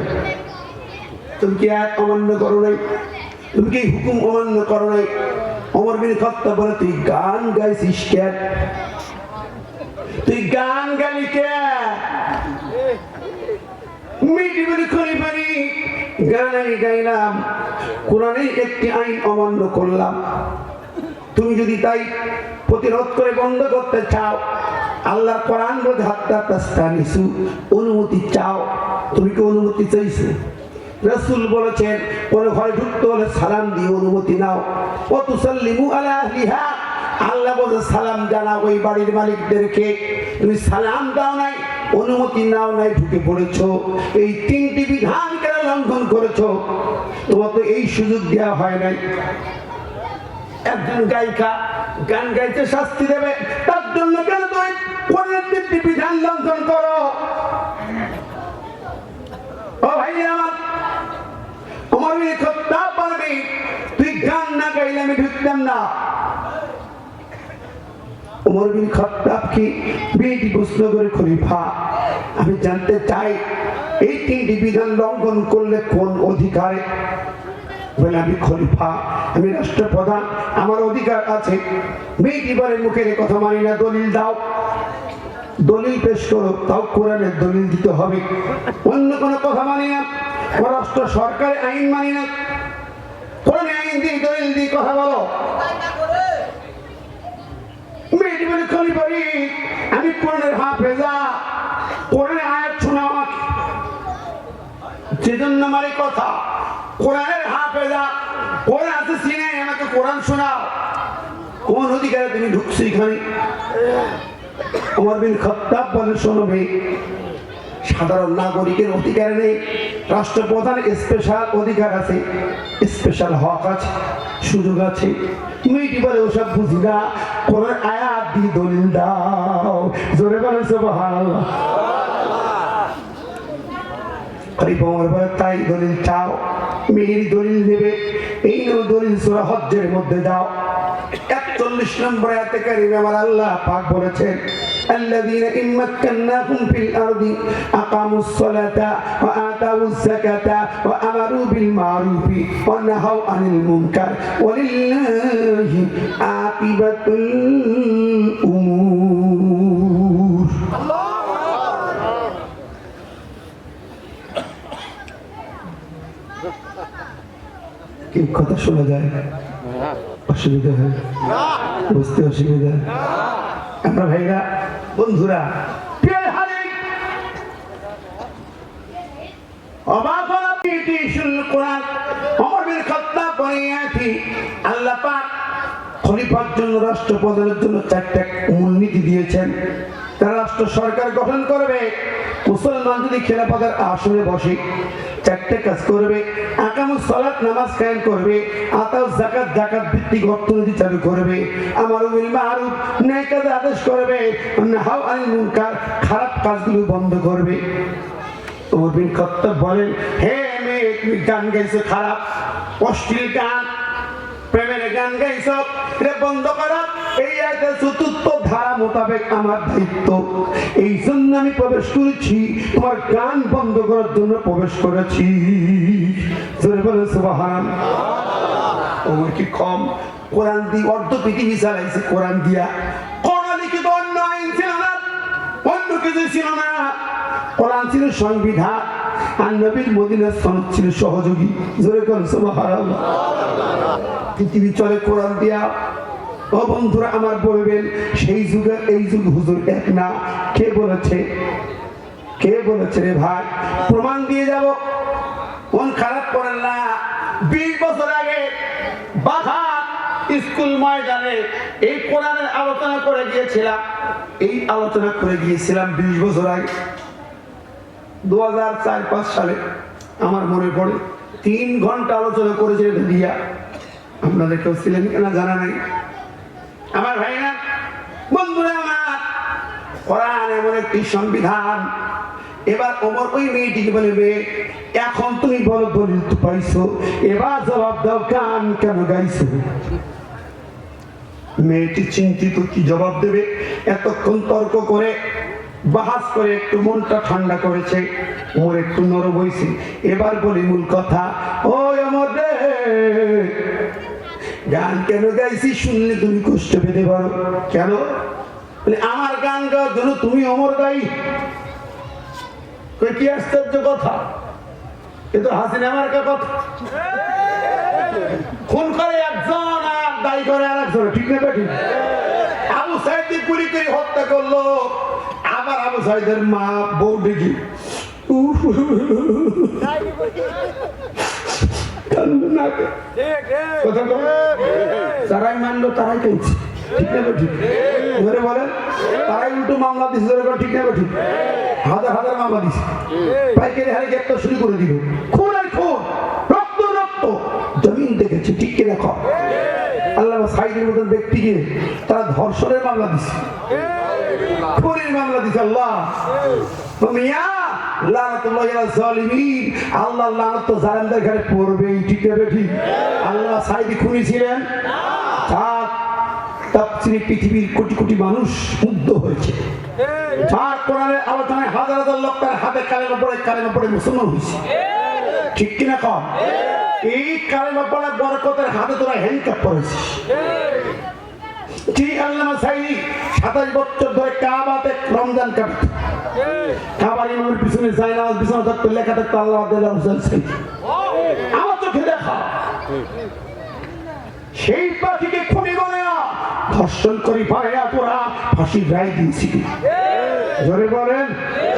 তুমি কি আয়াত অমান্য করো নাই? তুমি কি হুকুম অমান্য করো নাই? ওমর বিন খাত্তাব বলে, তুই গান গাইছিস কেন? তুই গান গালি কেন? মেয়েটি বলে, খলিফা রে, গান আমি গাইলাম, কোরআনের একটি আইন অমান্য করলাম, তুমি যদি তাই প্রতিরোধ করে বন্ধ করতে চাও, আল্লাহ কোরআন বলে হাত্তা তাস্তানিসু, অনুমতি চাও, তুমি কি অনুমতি চাইছো? রাসূল বলেছেন কোন ঘরে ঢুকতে হলে সালাম দিয়ে অনুমতি নাও, ওয়া তুসাল্লিমু আলা আহলিহা, আল্লাহ বলে সালাম জানাও ওই বাড়ির মালিকদেরকে। তুমি সালাম দাও নাই, অনুমতি নাও নাই, ঢুকে পড়েছো, এই তিনটি বিধান কেন লঙ্ঘন করেছো? তোমার তো এই সুযোগ দেওয়া হয় নাই। একজন গায়িকা গান গাইতে শাস্তি দেবে, তার জন্য কেন তুমি কোরআনের তিনটি বিধান লঙ্ঘন করো? ও ভাই আমার, ওমর বিন খাত্তাব বলবে, তুই গান না গাইলে আমি ঢুকতাম না। ওমর বিন খাত্তাব কি মেয়েটি প্রশ্ন করে, খলিফা আমি জানতে চাই এই তিনটি বিধান লঙ্ঘন করলে কোন অধিকারে? বলে, আমি খলিফা, আমি রাষ্ট্রপ্রধান, আমার অধিকার আছে। মেয়েটি বলে, মুখের কথা মানি না, দলিল দাও। দলিল পেশ করো, তাও কোরআনের দলিল দিতে হবে, অন্য কোনো কথা মানি না, রাষ্ট্র সরকারের আইন মানি না, কোরআনের আইন দিয়ে দলিল দিয়ে কথা বলো। মেয়েটি বলে, খলিফা রে, আমি কোরআনের হাফেজা, কোরআনের আয়াত শোনাও আমাকে, যেজন্য আমার এই কথা, কোরআনের হাফেজা, কোরআন আছে সিনে, আমাকে কোরআন শোনাও। কোন অধিকারে তুমি ঢুকছো এখানে? ওমর বিন খাত্তাব বলে, শোনো ভাই, সাধারণ নাগরিকের অধিকার নেই, রাষ্ট্রপ্রধান স্পেশাল অধিকার আছে, স্পেশাল হক আছে, সুযোগ আছে। মেয়েটি বলে, ওসব বুঝি না, কোরআন আয়াত দিয়ে দলিল দাও। জোরে বলে সুবহানাল্লাহ। খলিফা ওমর বলে, তাই দলিল চাও? মেয়ের দলিল নেবে, এই দলিল সূরা হজ্জের মধ্যে দাও। ৪১ নম্বর আয়াতে কারিমে আমার আল্লাহ পাক বলেছেন, আল্লাযীনা ইম্মাক্কান্নাহুম ফিল আরদি আকামুস সালাতা ওয়া আতাউয যাকাতা ওয়া আমারু বিল মারুফি ওয়া নাহাউ আনিল মুনকার ওয়ালিল্লাহি আকিবাতুল উমুর। কি কথা শোনা যায়? অসুবিধা হয়? বুঝতে অসুবিধা? আমরা ভাইরা, বন্ধুরা, অবাক হলাম। কোরআন ওমর বিন খাত্তাব বলেন, আল্লাহ পাক খলিফার জন্য, রাষ্ট্রপ্রধানের জন্য ৪টা মূলনীতি দিয়েছেন। তারা রাষ্ট্র সরকার গঠন করবে, মুসলমান যদি খেলাফতের আসনে বসে ৪টা কাজ করবে, আকামুস সালাত, নামাজ কায়েম করবে, আতাউয যাকাত, যাকাত ভিত্তিক অর্থনীতি চালু করবে, আমারু বিল মারুফ, ন্যায় কাজের আদেশ করবে, নাহাউ আনিল মুনকার, খারাপ কাজগুলো বন্ধ করবে। ওমর বিন খাত্তাব বলেন, হে মেয়ে, তুমি গান গাইছো খারাপ, অশ্লীল গান, প্রেমের গান গাইছো, এটা বন্ধ করো। এই আয়াতের ৪র্থ ধারা মোতাবেক আমার দায়িত্ব, এই জন্য আমি প্রবেশ করেছি, তোমার গান বন্ধ করার জন্য প্রবেশ করেছি। জোরে বলে সুবহানাল্লাহ। ওমর কি কম? কোরআন দিয়ে অর্ধ পৃথিবী চালাইছে, কোরআন দিয়া। কোরআন লিখিত অন্য আইন ছিল না, অন্য কিছু ছিল না। কোরআন ছিল সংবিধান, আর নবীর মদিনার সনদ ছিল সহযোগী। জোরে কোন সুবহানাল্লাহ। পৃথিবী চলে কোরআন দিয়া। ও বন্ধুরা আমার বলবেন, সেই যুগের এই যুগ হুজুর এক না। কে বলেছে? কে বলেছে রে ভাই? প্রমাণ দিয়ে যাব। মন খারাপ করেন না। 20 বছর আগে বাঘা স্কুল ময়দানে এই কোরআনের আলোচনা করে গিয়েছিলাম। 20 বছর আগে 2004-5 সালে আমার মনে পড়ে 3 ঘন্টা আলোচনা করেছে দিয়া। আপনাদের কেউ ছিলেন কিনা জানা নাই। আমার ভাই না বন্ধুরা আমার, কোরআন এমন একটি সংবিধান। এবার ওমর ওই মেয়েটিকে বলবে, এখন তুমি বলো দলিল তো পাইছো, এবার জবাব দাও গান কেন গাইছো? মেয়েটি চিন্তিত, কি জবাব দেবে। এতক্ষণ তর্ক করে বাহাস করে একটু মনটা ঠান্ডা করেছে, ওর একটু নরম হয়েছে। এবার বলি মূল কথা, ও ওমর রে, গান কেন গাইছি শুনলে তুমি কষ্ট পেতে পারো। কেন? আমার গান গাওয়ার জন্য তুমি ওমর দায়ী? কি আশ্চর্য কথা! কিন্তু হাসিনা মার্কা কথা। খুন করে একজন আর দায়ী করে আর একজন, ঠিক না ঠিক? আবু সাইদকে গুলি করে হত্যা করলো, আবার আবু সাইদের মা বউ দেখি তারাই মানলো, তারাই কাঁদছে, ঠিক না ঠিক? ধরে বলেন, তারাই উল্টো মামলা দিচ্ছে, ঠিক না ঠিক? হাজার হাজার মামলা দিচ্ছে, পাইকারি হারে গ্রেপ্তার শুরু করে দিল। খুন আর খুন, রক্ত রক্ত, জমিন দেখেছে, ঠিক কিনা কর? আল্লাহ সাইদের মতন ব্যক্তিকে তারা ধর্ষণের মামলা দিচ্ছে, খুনের মামলা দিচ্ছে। আল্লাহ আল্লাহ লানত তো জালেমদের ঘরে পড়বেই, ঠিক না ঠিক? আল্লাহ সাইদি খুনি ছিলেন। পৃথিবীর কোটি কোটি মানুষ মুগ্ধ হয়েছে। যার কোরআনের আলোচনায় হাজার হাজার লোক তার হাতে কালেমা পড়ে মুসলমান হয়েছে, ঠিক কিনা কম? এই কালেমা পড়ার বরকতের হাতে তোরা হ্যান্ডকাপ পড়েছিস। ঠিক আল্লামা সাইদি 27 বছর ধরে কাবাতে রমজান কাটত। কাবার ইমামের পিছনে জায়নামাজ পিছনে থাকতো, লেখা থাকতো আল্লাহ হোসেন সাইদি। আমার চোখে দেখা সেই পাখিকে খুনি বলে ধর্ষণ করি পায়া তোরা ফাঁসির রায় দিয়েছি। জোরে বলেন,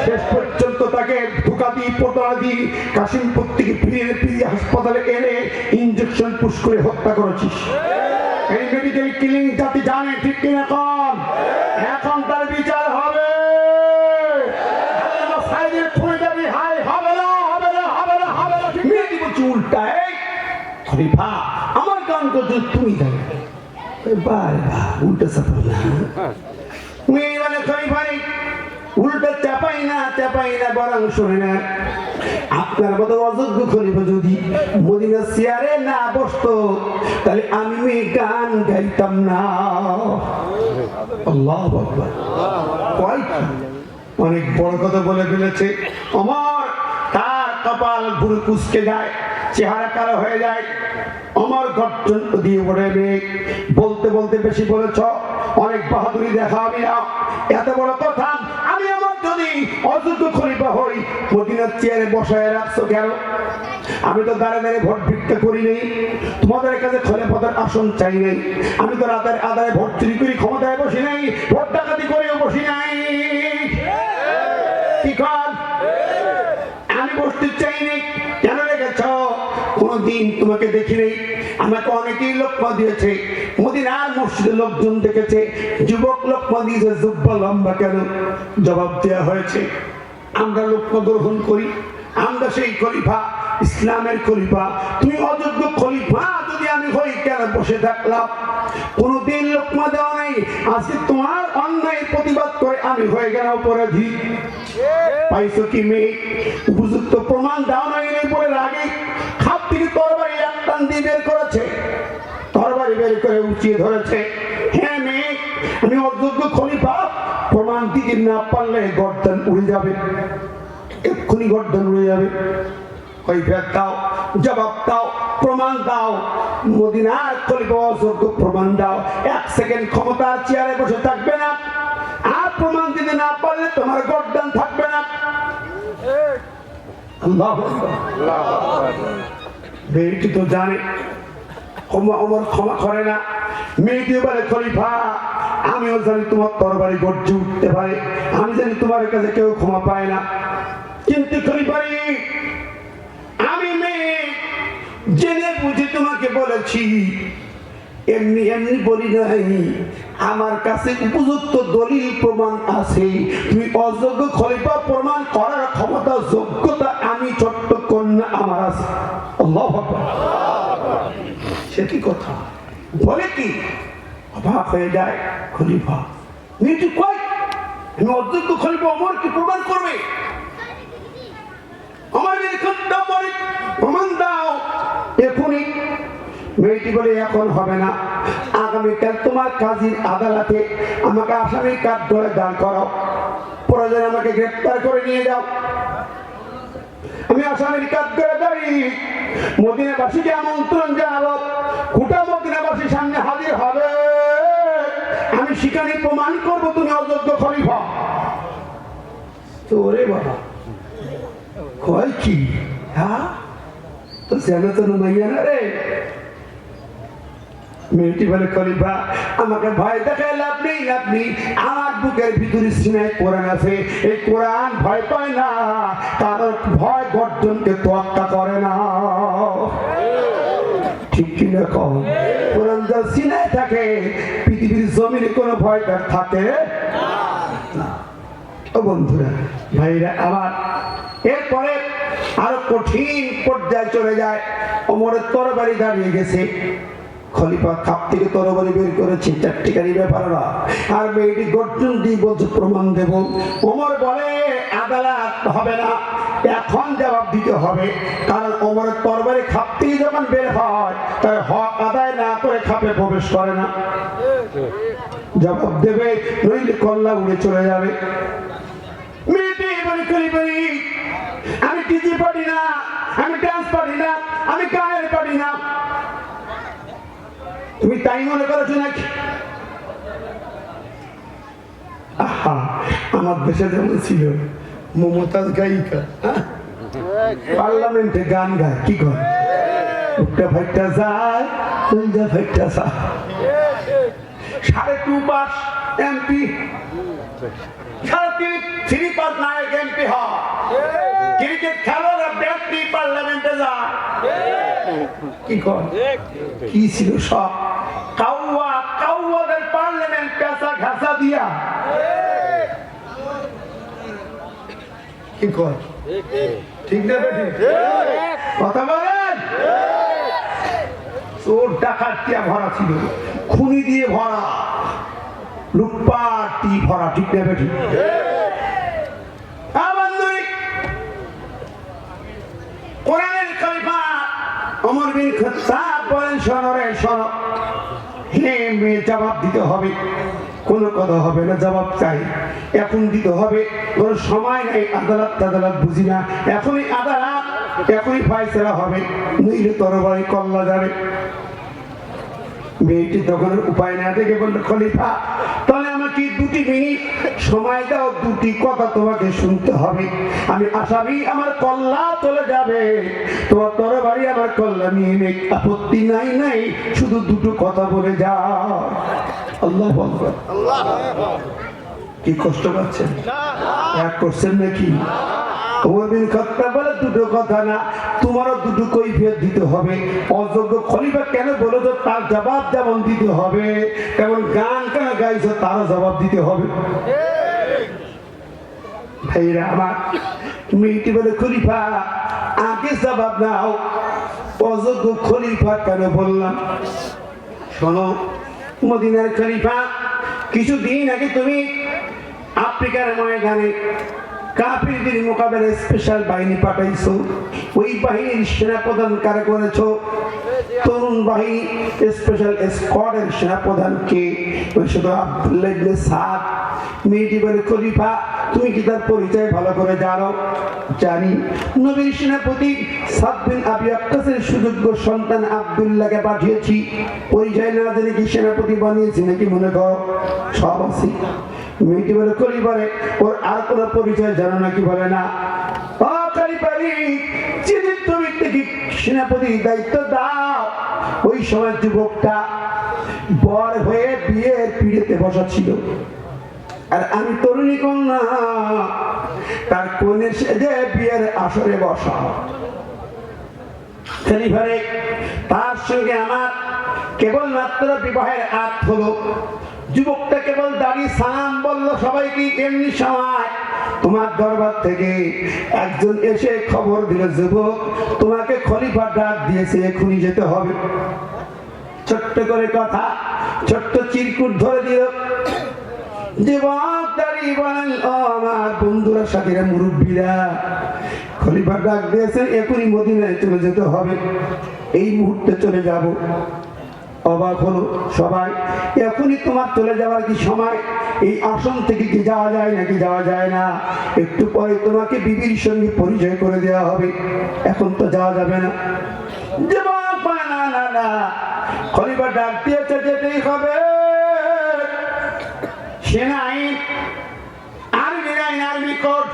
শেষ পর্যন্ত তাকে ধোঁকা দিয়ে পোটলা দিয়ে কাশিমপুর থেকে ফিরিয়ে হাসপাতালে এনে ইঞ্জেকশন পুশ করে হত্যা করেছিস। এই মেডিকেল কিলিং জাতি জানে, ঠিক কিনা কম? এখন তার বিচার হবে। উল্টায় খলিফা আমার গান করছো তুমি জানো, উল্টা চাপাই না, মানে খলিফাই উল্টা চাপাই না বরং শোনে না। আপনার মতো অযোগ্য খলিফা যদি মদিনার চেয়ারে না বসতো, তাহলে আমি মেয়ে গান গাইতাম না। আল্লাহু আকবার। অনেক বড় কথা বলে ফেলেছে ওমর। তার কপাল ভুরু কুঁচকে যায়, চেহারা কালো হয়ে যায়। আমার গর্জন দিয়ে ওঠে, বলতে বলতে বেশি বলেছ, অনেক বাহাদুরি দেখা আমি না। এত বড় কথা আমি আমার যদি অযোগ্য খলিফা হই, মদিনার চেয়ারে বসায় রাখছো কেন? আমি তো দাঁড়ে দাঁড়িয়ে ভোট ভিক্ষা করি নাই, তোমাদের কাছে খলিফার আসন চাই নাই। আমি তো রাতের আদায় ভোট চুরি করি ক্ষমতায় বসি নাই, ভোট ডাকাতি করেও বসি নাই। কি কর? আমি বসতে চাইনি। কেন রেখেছ? কোনদিন তোমাকে দেখি নেই। আমাকে অনেকেই লোকমা দিয়েছে, মদিনার মসজিদের লোকজন দেখেছে, যুবক লোকমা দিয়েছে, জুব্বা লম্বা কেন? জবাব দেওয়া হয়েছে, আমরা লোকমা গ্রহণ করি, আমরা সেই খলিফা, ইসলামের খলিফা। তুমি অযোগ্য খলিফা যদি আমি হই, কেন বসে থাকলাম? কোনদিন লোকমা দেওয়া নাই। আজকে তোমার অন্যায় প্রতিবাদ করে আমি হয়ে গেলাম অপরাধী। পাইছো কি মেয়ে? উপযুক্ত প্রমাণ দাও নাই বলে রাগে খাপ থেকে তরবারি একটান দিয়ে বের করেছে, তরবারি বের করে উঁচিয়ে ধরেছে। হ্যাঁ মেয়ে, আমি অযোগ্য খলিফা, প্রমাণ দিতে না পারলে গর্দান উড়ে যাবে, এক্ষুনি গর্দান উড়ে যাবে। কৈফিয়ত দাও, জবাব দাও, প্রমাণ দাও। মদিনার খলিফা অযোগ্য, প্রমাণ দাও। 1 সেকেন্ড ক্ষমতার চেয়ারে বসে থাকবে না, আর প্রমাণ দিতে না পারলে তোমার গর্দান থাকবে না। আল্লাহু আকবার। মেয়েটি তো জানে ওমর ক্ষমা করে না। মেয়েটি বলে, খলিফা আমিও জানি তোমার তরবারি গর্জে উঠতে পারে, আমি জানি তোমার কাছে কেউ ক্ষমা পায় না, কিন্তু খলিফা আমি মেয়ে জেনে বুঝে তোমাকে বলেছি, এমনি এমনি বলি নাই, আমার কাছে উপযুক্ত দলিল প্রমাণ আছে। তুমি অযোগ্য খলিফা প্রমাণ করার ক্ষমতা, যোগ্যতা আমি ছোট্ট কন্যা আমার আছে। আল্লাহু আকবার। সে কি কথা বলে, কি অবাক হয়ে যায় খলিফা। মেয়েটি কয়, আমি অযোগ্য খলিফা, ওমর কি প্রমাণ করবে? আমার প্রমাণ দাও এখনই। মেয়েটি বলে, এখন হবে না, আগামীকাল তোমার কাজীর আদালতে আমাকে আসামির কাঠ ধরে দাঁড় করাও, প্রয়োজনে আমাকে গ্রেফতার করে নিয়ে যাও। আমি আসামির কাঠ ধরে দাঁড়িয়ে মদিনাবাসীকে আমন্ত্রণ জানাবো, গোটা মদিনাবাসীর সামনে হাজির হবে, আমি সেখানে প্রমাণ করবো তুমি অযোগ্য খলিফা। তো ওরে বাবা, কয় কি? হ্যাঁ, তো জানো তো মাইয়া না রে। মেয়েটি বলে, খলিফা আমাকে ভয় দেখায় লাভ নেই, লাভ নেই। আমার বুকের ভিতরে সিনায় কোরআন আছে, এই কোরআন ভয় পায় না, কারণ ভয় গর্জনকে তোয়াক্কা করে না। ঠিক কিনা কম? কোরআন যা সিনায় থাকে, পৃথিবীর জমিনে কোনো ভয় তার থাকে না। ও বন্ধুরা, ভাইরা আমার, এরপরে আরো কঠিন পর্যায়ে চলে যায়। ওমরের তরবারি দাঁড়িয়ে গেছে, খলিফা খাপ থেকে তরবারি বের করেছে, চারটিকারি ব্যাপার না। আর মেয়েটি গর্জন দিয়ে বলছে, প্রমাণ দেব। ওমর বলে, আদালত হবে না, এখন জবাব দিতে হবে, কারণ ওমরের তরবারি খাপ থেকে যখন বের হয়, তার হক আদায় না করে খাপে প্রবেশ করে না। জবাব দেবে, নইলে কল্লা উড়ে চলে যাবে। মেয়েটি বলে, খলিফা আমি টিজি পারি না, আমি ডান্স পারি না, আমি গানের পারি না। তুমি তাই মনে করেছো নাকি? আহা, আমার দেশে যেমন ছিল মমতাজ গায়িকা, পার্লামেন্টে গান গায়, কি করে? উঠটা ফাইটটা যায়, তুলটা ফাইটটা যায়। 2.5 পাস এমপি, 3 পাস নায়ক এমপি হয়। ক্রিকেট খেলোয়াড়রা ব্যক্তি পার্লামেন্টে যায়, কি কর? কি ছিল সব? কাউয়াদের পার্লামেন্ট পেশা ঘাসা দিয়া, কি কর? ঠিক না বেঠিক? কথা বলেন। চোর ডাকাতিয়া ভরা ছিল, খুনি দিয়ে ভরা, লুটপাট দিয়ে ভরা, ঠিক না বেঠিক? কোরআনের খলিফা ওমর বিন খাত্তাব বলেন, শোনো রে শোনো, হে মেয়ে, জবাব দিতে হবে, কোনো কথা হবে না, জবাব চাই, এখন দিতে হবে, কোনো সময় নেই। আদালত বুঝি না, এখনই আদালত, এখনই ফয়সালা হবে, নইলে তরবারি কল্লা যাবে। মেয়েটি তখন উপায় না দেখে বললো, খলিফা তাহলে আমাকে 2 মিনিট সময় দাও, 2টি কথা তোমাকে শুনতে হবে। আমি আসামি, আমার কল্লা চলে যাবে, তোমার তরবারি আমার কল্লা নিয়ে নেই, আপত্তি নাই নাই, শুধু 2টো কথা বলে যাও। আল্লাহ আকবার। কি কষ্ট পাচ্ছেন? এক করছেন নাকি? ওমর বিন খাত্তাব বলে, 2টো কথা না, তোমারও 2টো কৈফিয়ত দিতে হবে। অযোগ্য খলিফা কেন বলেছো, তার জবাব যেমন দিতে হবে, তেমন গান কেন গাইছো, তারও জবাব দিতে হবে। ভাইরা আমার, মেয়েটি বলে, খলিফা আগে জবাব নাও, অযোগ্য খলিফা কেন বললাম? শোনো মদিনার খলিফা, কিছুদিন আগে তুমি আফ্রিকার ময়দানে কাফিরদের মোকাবেলায় স্পেশাল বাহিনী পাঠাইছো, ওই বাহিনীর সেনাপ্রধান কারা করেছো? তরুণ বাহিনী স্পেশাল স্কোয়াডের সেনাপ্রধান কে? ওই শুধু আব্দুল্লাহ ইবনে সাদ মেয়েটি বলে খলিফা তুমি কি তার পরিচয় ভালো করে জানো? জানি, নবীর সেনাপতি সাদ বিন আবি ওয়াক্কাসের সুযোগ্য সন্তান আব্দুল্লাহকে পাঠিয়েছি। পরিচয় না জেনে কি সেনাপতি বানিয়েছি নাকি মনে করো? সব আছে। মেয়েটি বলে খলিফা রে ওর আর কোনো পরিচয় জানো নাকি? বলে না। তুমি কি সেনাপতি দায়িত্ব দাও? ওই সময় যুবকটা বর হয়ে বিয়ের পিড়েতে বসা ছিল, আর আমি তরুণী কন্যা তার কনের সেজে বিয়ের আসরে বসা। খলিফারে তার সঙ্গে আমার কেবলমাত্র বিবাহের আগ হলো। যুবকটা কেবল দাঁড়িয়ে সালাম বলল সবাইকে। এমনি সময় তোমার দরবার থেকে একজন এসে খবর দিল যুবক তোমাকে খলিফা ডাক দিয়েছে, এখনই যেতে হবে। ছোট্ট করে কথা, ছোট্ট চিরকুট ধরে দিল। যুবক দাঁড়িয়ে বলেন ও আমার বন্ধুরা, সাথীরা, মুরব্বীরা, খলিফা ডাক দিয়েছেন, এখনই মদিনায় চলে যেতে হবে, এই মুহূর্তে চলে যাব। অবাক হলো সবাই। এখনই তোমার চলে যাওয়ার কি সময়? এই আসন থেকে কি যাওয়া যায় নাকি? যাওয়া যায় না। একটু পরে তোমাকে বিবির সঙ্গে পরিচয় করে দেওয়া হবে, এখন তো যাওয়া যাবে না। না না না, খলিফা ডাক দিয়েছে, যেতেই হবে। সেনা আইন, আর্মি আইন, আর্মি কোড,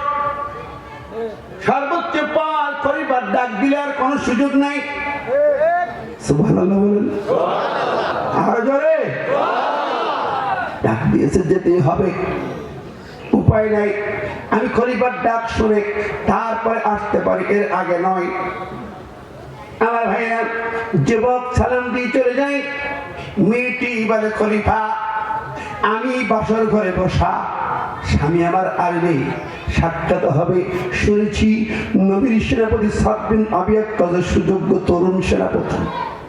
সর্বোচ্চ পাল। খলিফার ডাক দিলে আর কোনো সুযোগ নাই। সুবহানাল্লাহ বলেন, আরো জোরে। ডাক দিয়েছে, যেতেই হবে, উপায় নাই। আমি খলিফার ডাক শুনে তারপরে আসতে পারি, এর আগে নয়। আমার ভাইরা, যুবক সালাম দিয়ে চলে যাই। মেয়েটি বলে খলিফা আমি বাসর ঘরে বসা, স্বামী আমার আসবে, সাক্ষাৎ হবে। শুনেছি নবীর সেনাপতি সাদ বিন আবি ওয়াক্কাসের সুযোগ্য তরুণ সেনাপতি,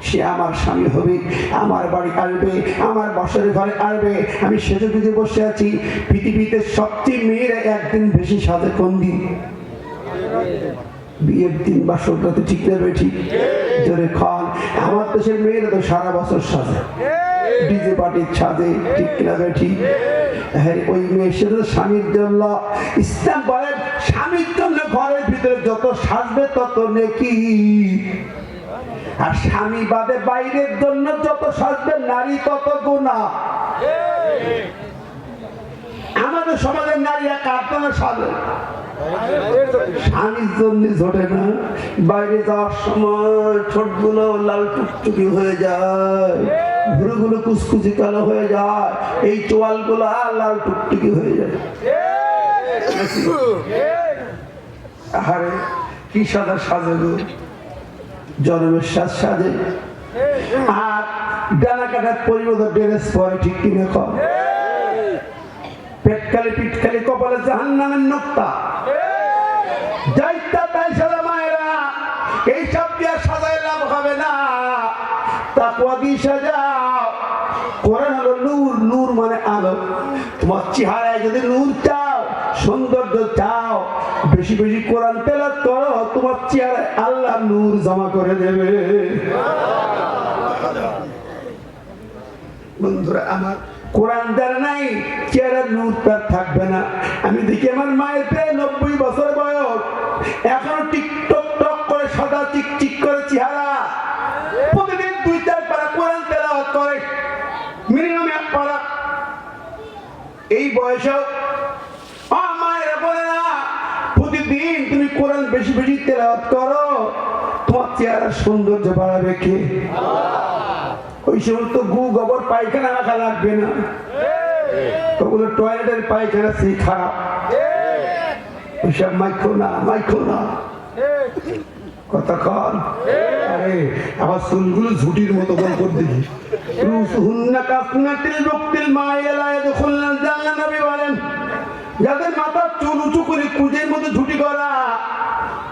সে আমার স্বামী হবে, আমার বাড়ি আসবে, আমার বাসর ঘরে আসবে। আমি সেজে গুজে বসে আছি। পৃথিবীতে সবচেয়ে মেয়েরা একদিন বেশি সাজে। কোন দিন? বিয়ের দিন, বাসর রাতে। ঠিক নেবে? ঠিক জোরে খান। আমার দেশের মেয়েরা তো সারা বছর সাজে, ডিজে পার্টির সাজে। ঠিক নেবে? ঠিক। হ্যাঁ, ওই মেয়ে সেটা স্বামীর জন্য। ইসলাম বলেন স্বামীর জন্য ঘরের ভিতরে যত সাজবে তত নেকি, আর স্বামী বাদে বাইরের জন্য যত সাজবে নারী তত গুনাহ। আমাদের সমাজের নারীরা কার জন্য সাজে? স্বামীর জন্য ঝোটে না। বাইরে যাওয়ার সময় ঠোঁটগুলো লাল টুকটুকি হয়ে যায়, ভুরুগুলো কুচকুচি কালো হয়ে যায়, এই চোয়ালগুলো লাল টুকটুকি হয়ে যায়। আরে কি সাদা সাজে গো, জন্মের সাজ সাজে। আর ডানা কাটার পরিবর্তন ড্রেস পরে। ঠিক কিনা কম? পেটকালি পিটকালি কপালে জাহান্নামের নোক্তা। যাইতা তাই সাদা মায়েরা, এই সব দিয়ে সাজায় লাভ হবে না। তাকওয়া দিয়ে সাজাও। কোরআন হলো নূর, নূর মানে আলো। তোমার চেহারায় যদি নূর চাও, সৌন্দর্য চাও, বেশি বেশি কোরআন তেলাওয়াত করো, তোমার চেহারায় আল্লাহ নূর জমা করে দেবে। বন্ধুরা আমার, কোরআন যার নাই চেহারার নূর তার থাকবে না। আমি দেখি আমার মায়ের প্রায় 90 বছর বয়স, এখনো টিকটক টক করে সাদা চিকচিক করে চেহারা। প্রতিদিন 2-4 পারা কোরআন তেলাওয়াত করে, মিনিমাম 1 পারা। এই বয়সেও মায়েরা বলে না, প্রতিদিন তুমি কোরআন বেশি বেশি তেলাওয়াত করো, তোমার চেহারার সৌন্দর্য বাড়াবে কে? ওই সমস্ত গু গোবর পায়খানা রাখা লাগবে না, ওগুলো টয়লেটের পায়খানা সেই খারাপ। ওইসব মাইখো না, মাইখো না। কতক্ষণ? আরে আমার চুলগুলো ঝুটির মতো গোল করে দিবি। যাদের মাথার চুল উঁচু করে কুজের মতো ঝুটি করা,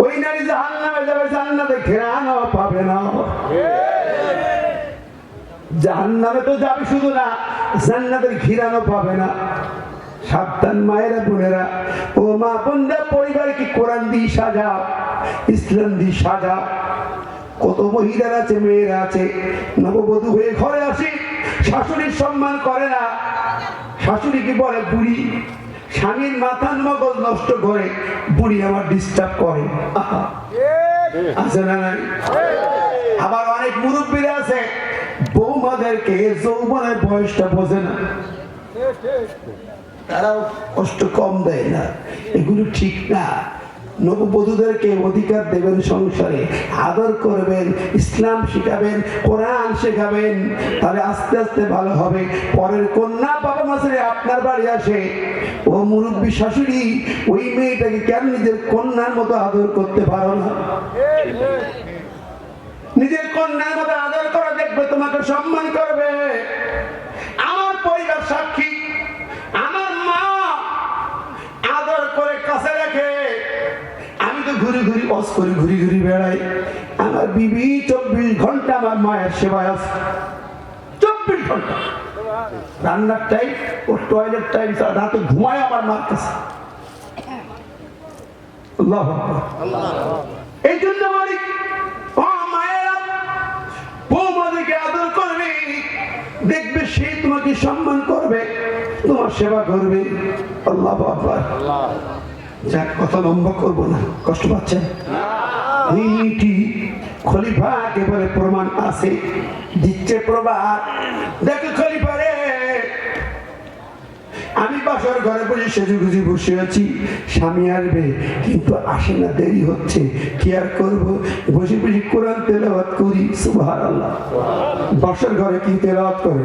ওই নারী জাহান্নামে যাবে, জান্নাতে ঘেরানো পাবে না। জাহান্নামে তো যাবে শুধু না, জান্নাতের ঘিরানো পাবে না। সাবধান মায়েরা, বোনেরা, ও মা বোনরা, পরিবারকে কোরআন দিয়ে সাজাও, ইসলাম দিয়ে সাজাও। কত মহিলারা আছে, মেয়েরা আছে, নববধূ হয়ে ঘরে আসে, শাশুড়ির সম্মান করে না, শাশুড়িকে বলে বুড়ি, স্বামীর মাথার মগজ নষ্ট করে বুড়ি আমার ডিস্টার্ব করে। আছে না নাই? আবার অনেক মুরব্বীরা আছে বৌমাদেরকে যৌবনের বয়সটা বোঝে না, তারাও কষ্ট কম দেয় না। এগুলো ঠিক না। নববধূদেরকে অধিকার দেবেন, সংসারে আদর করবেন, ইসলাম শিখাবেন, কোরআন শেখাবেন, তাহলে আস্তে আস্তে ভালো হবে। পরের কন্যা বাবা মাসে আপনার বাড়ি আসে, ও মুরব্বী শাশুড়ি ওই মেয়েটাকে কেন নিজের কন্যার মতো আদর করতে পারো না? নিজের কন্যার মতো আদর করে দেখবে, তোমাকে সম্মান করবে। আমার পরিবার সাক্ষী, আমার মা আদর করে কাছে রাখে। আমি তো ঘুরি ঘুরি বস করি, ঘুরি ঘুরি বেড়াই। আমার বিবি 24 ঘন্টা আমার মায়ের সেবায় আছে, 24 ঘন্টা। রান্নার টাইম ও টয়লেট টাইম, রাতে ঘুমায় আমার মার কাছে। আল্লাহু আকবার। এই জন্য বলি, ও মায়েরা, বৌমাদেরকে আদর করবে, দেখবে সে তোমাকে সম্মান করবে, তোমার সেবা করবে। আল্লাহু আকবার। যাক, কথা লম্বা করবো না, কষ্ট পাচ্ছেন? এইটি খলিফা একেবারে প্রমাণ আছে, দিচ্ছে প্রমাণ। দেখো খলিফা রে, আমি বাসর ঘরে বসে সেজে গুজে বসে আছি, স্বামী আসবে কিন্তু আসে না, দেরি হচ্ছে, কি আর করবো, বসে বসে কোরআন তেলাওয়াত করি। সুবহানাল্লাহ। বাসর ঘরে কি তেলাওয়াত করে?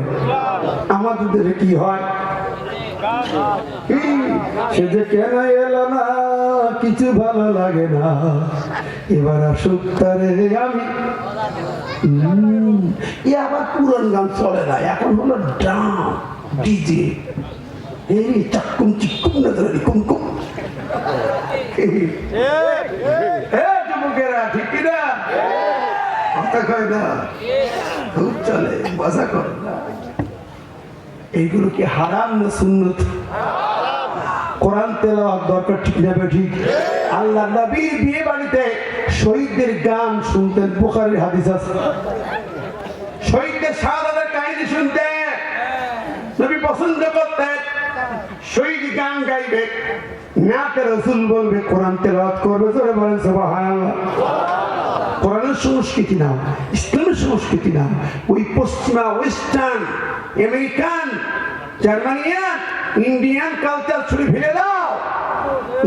আমাদের দেশে কি হয়? সে যে কেন এলো না, কিছু ভালো লাগে না, এবার আসুক তারে আমি। আবার পুরান গান চলে না, এখন হলো ড্রাম, ডিজে। এই চাক্কুম চিক্কুম না ধরে কুমকুম। যুবকেরা ঠিক কিনা? কথা কয় না, খুব চলে, মজা করে না। এইগুলো কি হারাম না সুন্নত? কোরআন তেলাওয়াত দরকার, ঠিক না ঠিক? আল্লাহ নবীর বিয়ে বাড়িতে শহীদদের গান শুনতেন, বুখারীর হাদিস আছে। শহীদদের শাহাদাতের কাহিনী শুনতে নবী পছন্দ করতেন। শহীদ গান গাইবে, নাতে রাসূল বলবে, কোরআন তেলাওয়াত করবে, জোরে বলেন সুবহানাল্লাহ। কোরআনের সংস্কৃতি না, ইসলামের সংস্কৃতি না, ওই পশ্চিমা, ওয়েস্টার্ন, আমেরিকান, জার্মানিয়ান, ইন্ডিয়ান কালচার ছুড়ে ফেলে দাও,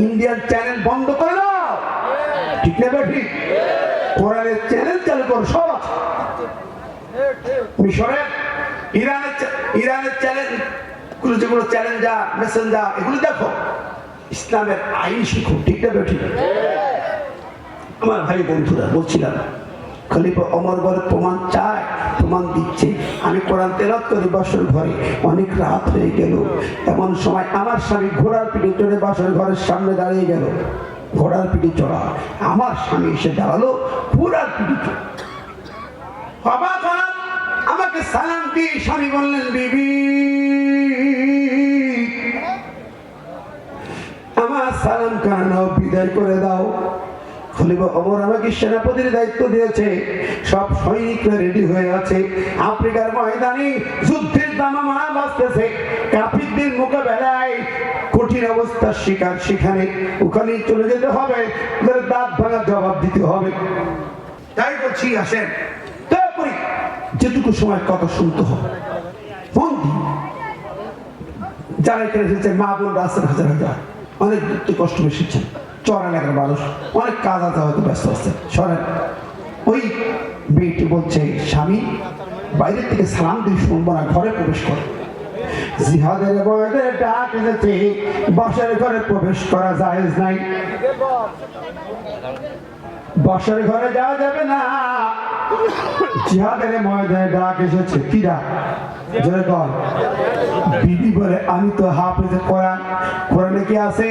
ইন্ডিয়ান চ্যানেল বন্ধ করে দাও, ঠিক না ঠিক? কোরআনের চ্যানেল চালু করো, সব আছে। মিশরের, ইরানের চ্যানেল গুলো, যেগুলো চ্যালেঞ্জার, মেসেঞ্জার, এগুলো দেখো, ইসলামের আইন শিখো, ঠিক না ঠিক? আমার ভাই বন্ধুরা, বলছিলাম খলিফা ওমর বলে প্রমাণ চায়, প্রমাণ দিচ্ছে। আমি কোরআন তেলাওয়াত করি বাসর ঘরে, অনেক রাত হয়ে গেল। এমন সময় আমার স্বামী ঘোড়ার পিঠে চড়ে বাসর ঘরের সামনে দাঁড়িয়ে গেল। ঘোড়ার পিঠে চড়া, আমার স্বামী এসে দাঁড়ালো ঘোড়ার পিঠে চড়ে। আমাকে সালাম দিয়ে স্বামী বললেন, বিবি আমার সালাম কানাও বিদায় করে দাও। খলিফা ওমর আমাকে সেনাপতির দায়িত্ব দিয়েছে, সব সৈনিকরা রেডি হয়ে আছে। আফ্রিকার ময়দানে যুদ্ধের দামামা বাজতেছে, কাফিরদের মোকাবেলায় কঠিন অবস্থার শিকার, সেখানে ওখানে চলে যেতে হবে, দাঁত ভাঙার জবাব দিতে হবে। তাই বলছি, আসেন তারপরে যেটুকু সময় কথা শুনতে হবে বন্দি। যারা এখানে এসেছে মা বোন রাস্তার হাজার হাজার, অনেক দুঃখ কষ্ট এসেছেন, চর এলাকার মানুষ, অনেক কাজ আছে, হয়তো ব্যস্ত আছে, সরেন। ওই মেয়েটি বলছে, স্বামী বাইরের থেকে সালাম দিয়ে শুনবো না, ঘরে প্রবেশ করে। জিহাদের ময়দানে ডাক এসেছে, বাসার ঘরে প্রবেশ করা জায়েজ নাই, বাসার ঘরে যাওয়া যাবে না। জিহাদের ময়দানে ডাক এসেছে, কি ডাক? জোরে বল। বিবি বলে, আমি তো হাফেজে কোরআন, কোরআনে কি আছে?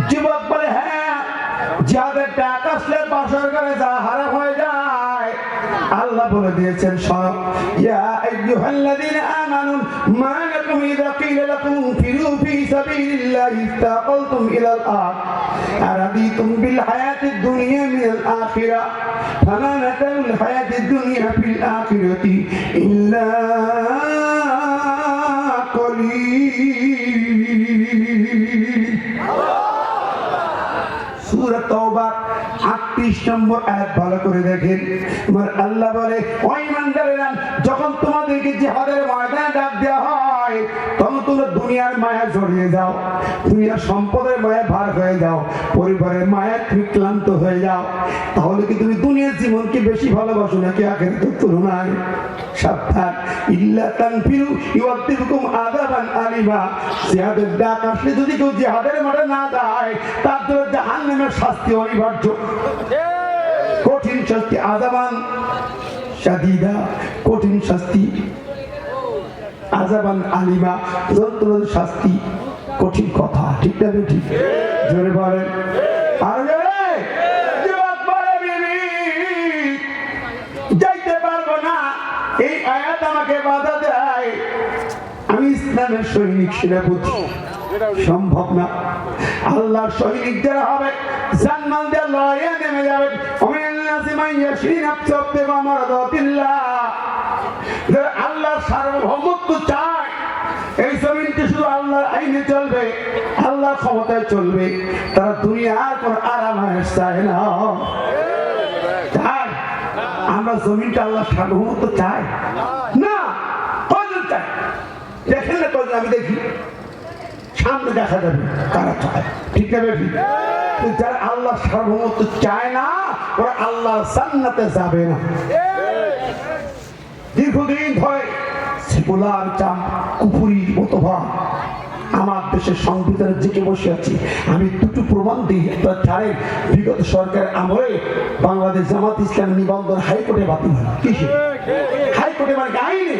যুবক বলে, হ্যাঁ, যাদের ডাক আসলে বাসর ঘরে যা হারাম হয়ে যায়। আল্লাহ বলে দিয়েছেন, শোনো, ইয়া আইয়ুহাল্লাযীনা আমানু মা লাকুম ইযা ক্বিলা লাকুম ফিরু ফি সাবিলিল্লাহি ইসতাকালতুম ইলাল আরদ আরাদিতুম বিল হায়াতিদ দুনিয়া মিনাল আখিরাহ ফামা মাতাউল হায়াতিদ দুনিয়া ফিল আখিরাতি ইল্লা কলিল। সূরা তাওবার 38 নম্বর আয়াত ভালো করে দেখেন। আমার আল্লাহ বলে, ও ঈমানদারেরা, যখন তোমাদেরকে জিহাদের ময়দানে ডাক দেওয়া হয় তখন তোমরা দুনিয়ার মায়া জড়িয়ে যাও, দুনিয়ার সম্পদের মায়া ভার হয়ে যাও, পরিবারের মায়া তুমি ক্লান্ত হয়ে যাও। তাহলে কি তুমি দুনিয়ার জীবনকে বেশি ভালোবাসো নাকি আখিরাতের তুলনায়? সাবধান, ইল্লা তানফিরু ইউআযিবকুম আযাবান আলিমা। জিহাদের ডাক আসলে যদি কেউ জিহাদের মাঠে না যায় তার জন্য জাহান্নামের শাস্তি অনিবার্য, কঠিন শাস্তি, আযাবান শাদীদা, কঠিন শাস্তি, আযাবান আলিমা, যন্ত্রণার শাস্তি, কঠিন কথা। ঠিক না ঠিক? জোরে বলেন আর জোরে। যুবক বলে, বিবি যাইতে পারবো না, এই আয়াত আমাকে বাধা দেয়, আমি ইসলামের সৈনিক সেনাপতি, সম্ভব না। আল্লাহর সৈনিক যারা হবে জান্নাত দিয়ে লড়াইয়ে নেমে যাবে। আল্লাহর সার্বভৌমত্ব চায়, এই জমিনটি শুধু আল্লাহর আইনে চলবে, আল্লাহর ক্ষমতায় চলবে, তারা দুনিয়ার কোন আরাম চায় না। চাই আমরা জমিনটা আল্লাহর সার্বভৌমত্ব চাই না? কয়জন চাই? দেখেন না কয়জন? আমি দেখি, সামনে দেখা যাবে কারা চায়। ঠিক না বেশি? যারা আল্লাহ সার্বভৌমত্ব চায় না ওরা আল্লাহর জান্নাতে যাবে না। দীর্ঘদিন ধরে সেকুলার কুফুরি মতবাদ আমার দেশের সংবিধানে জেগে বসে আছি। আমি দুটো প্রমাণ দিই। ছাড়েন, বিগত সরকারের আমলে বাংলাদেশ জামাত ইসলাম নিবন্ধন হাইকোর্টে বাতিল হয়। কিসে? হাইকোর্টে, মানে আইনে,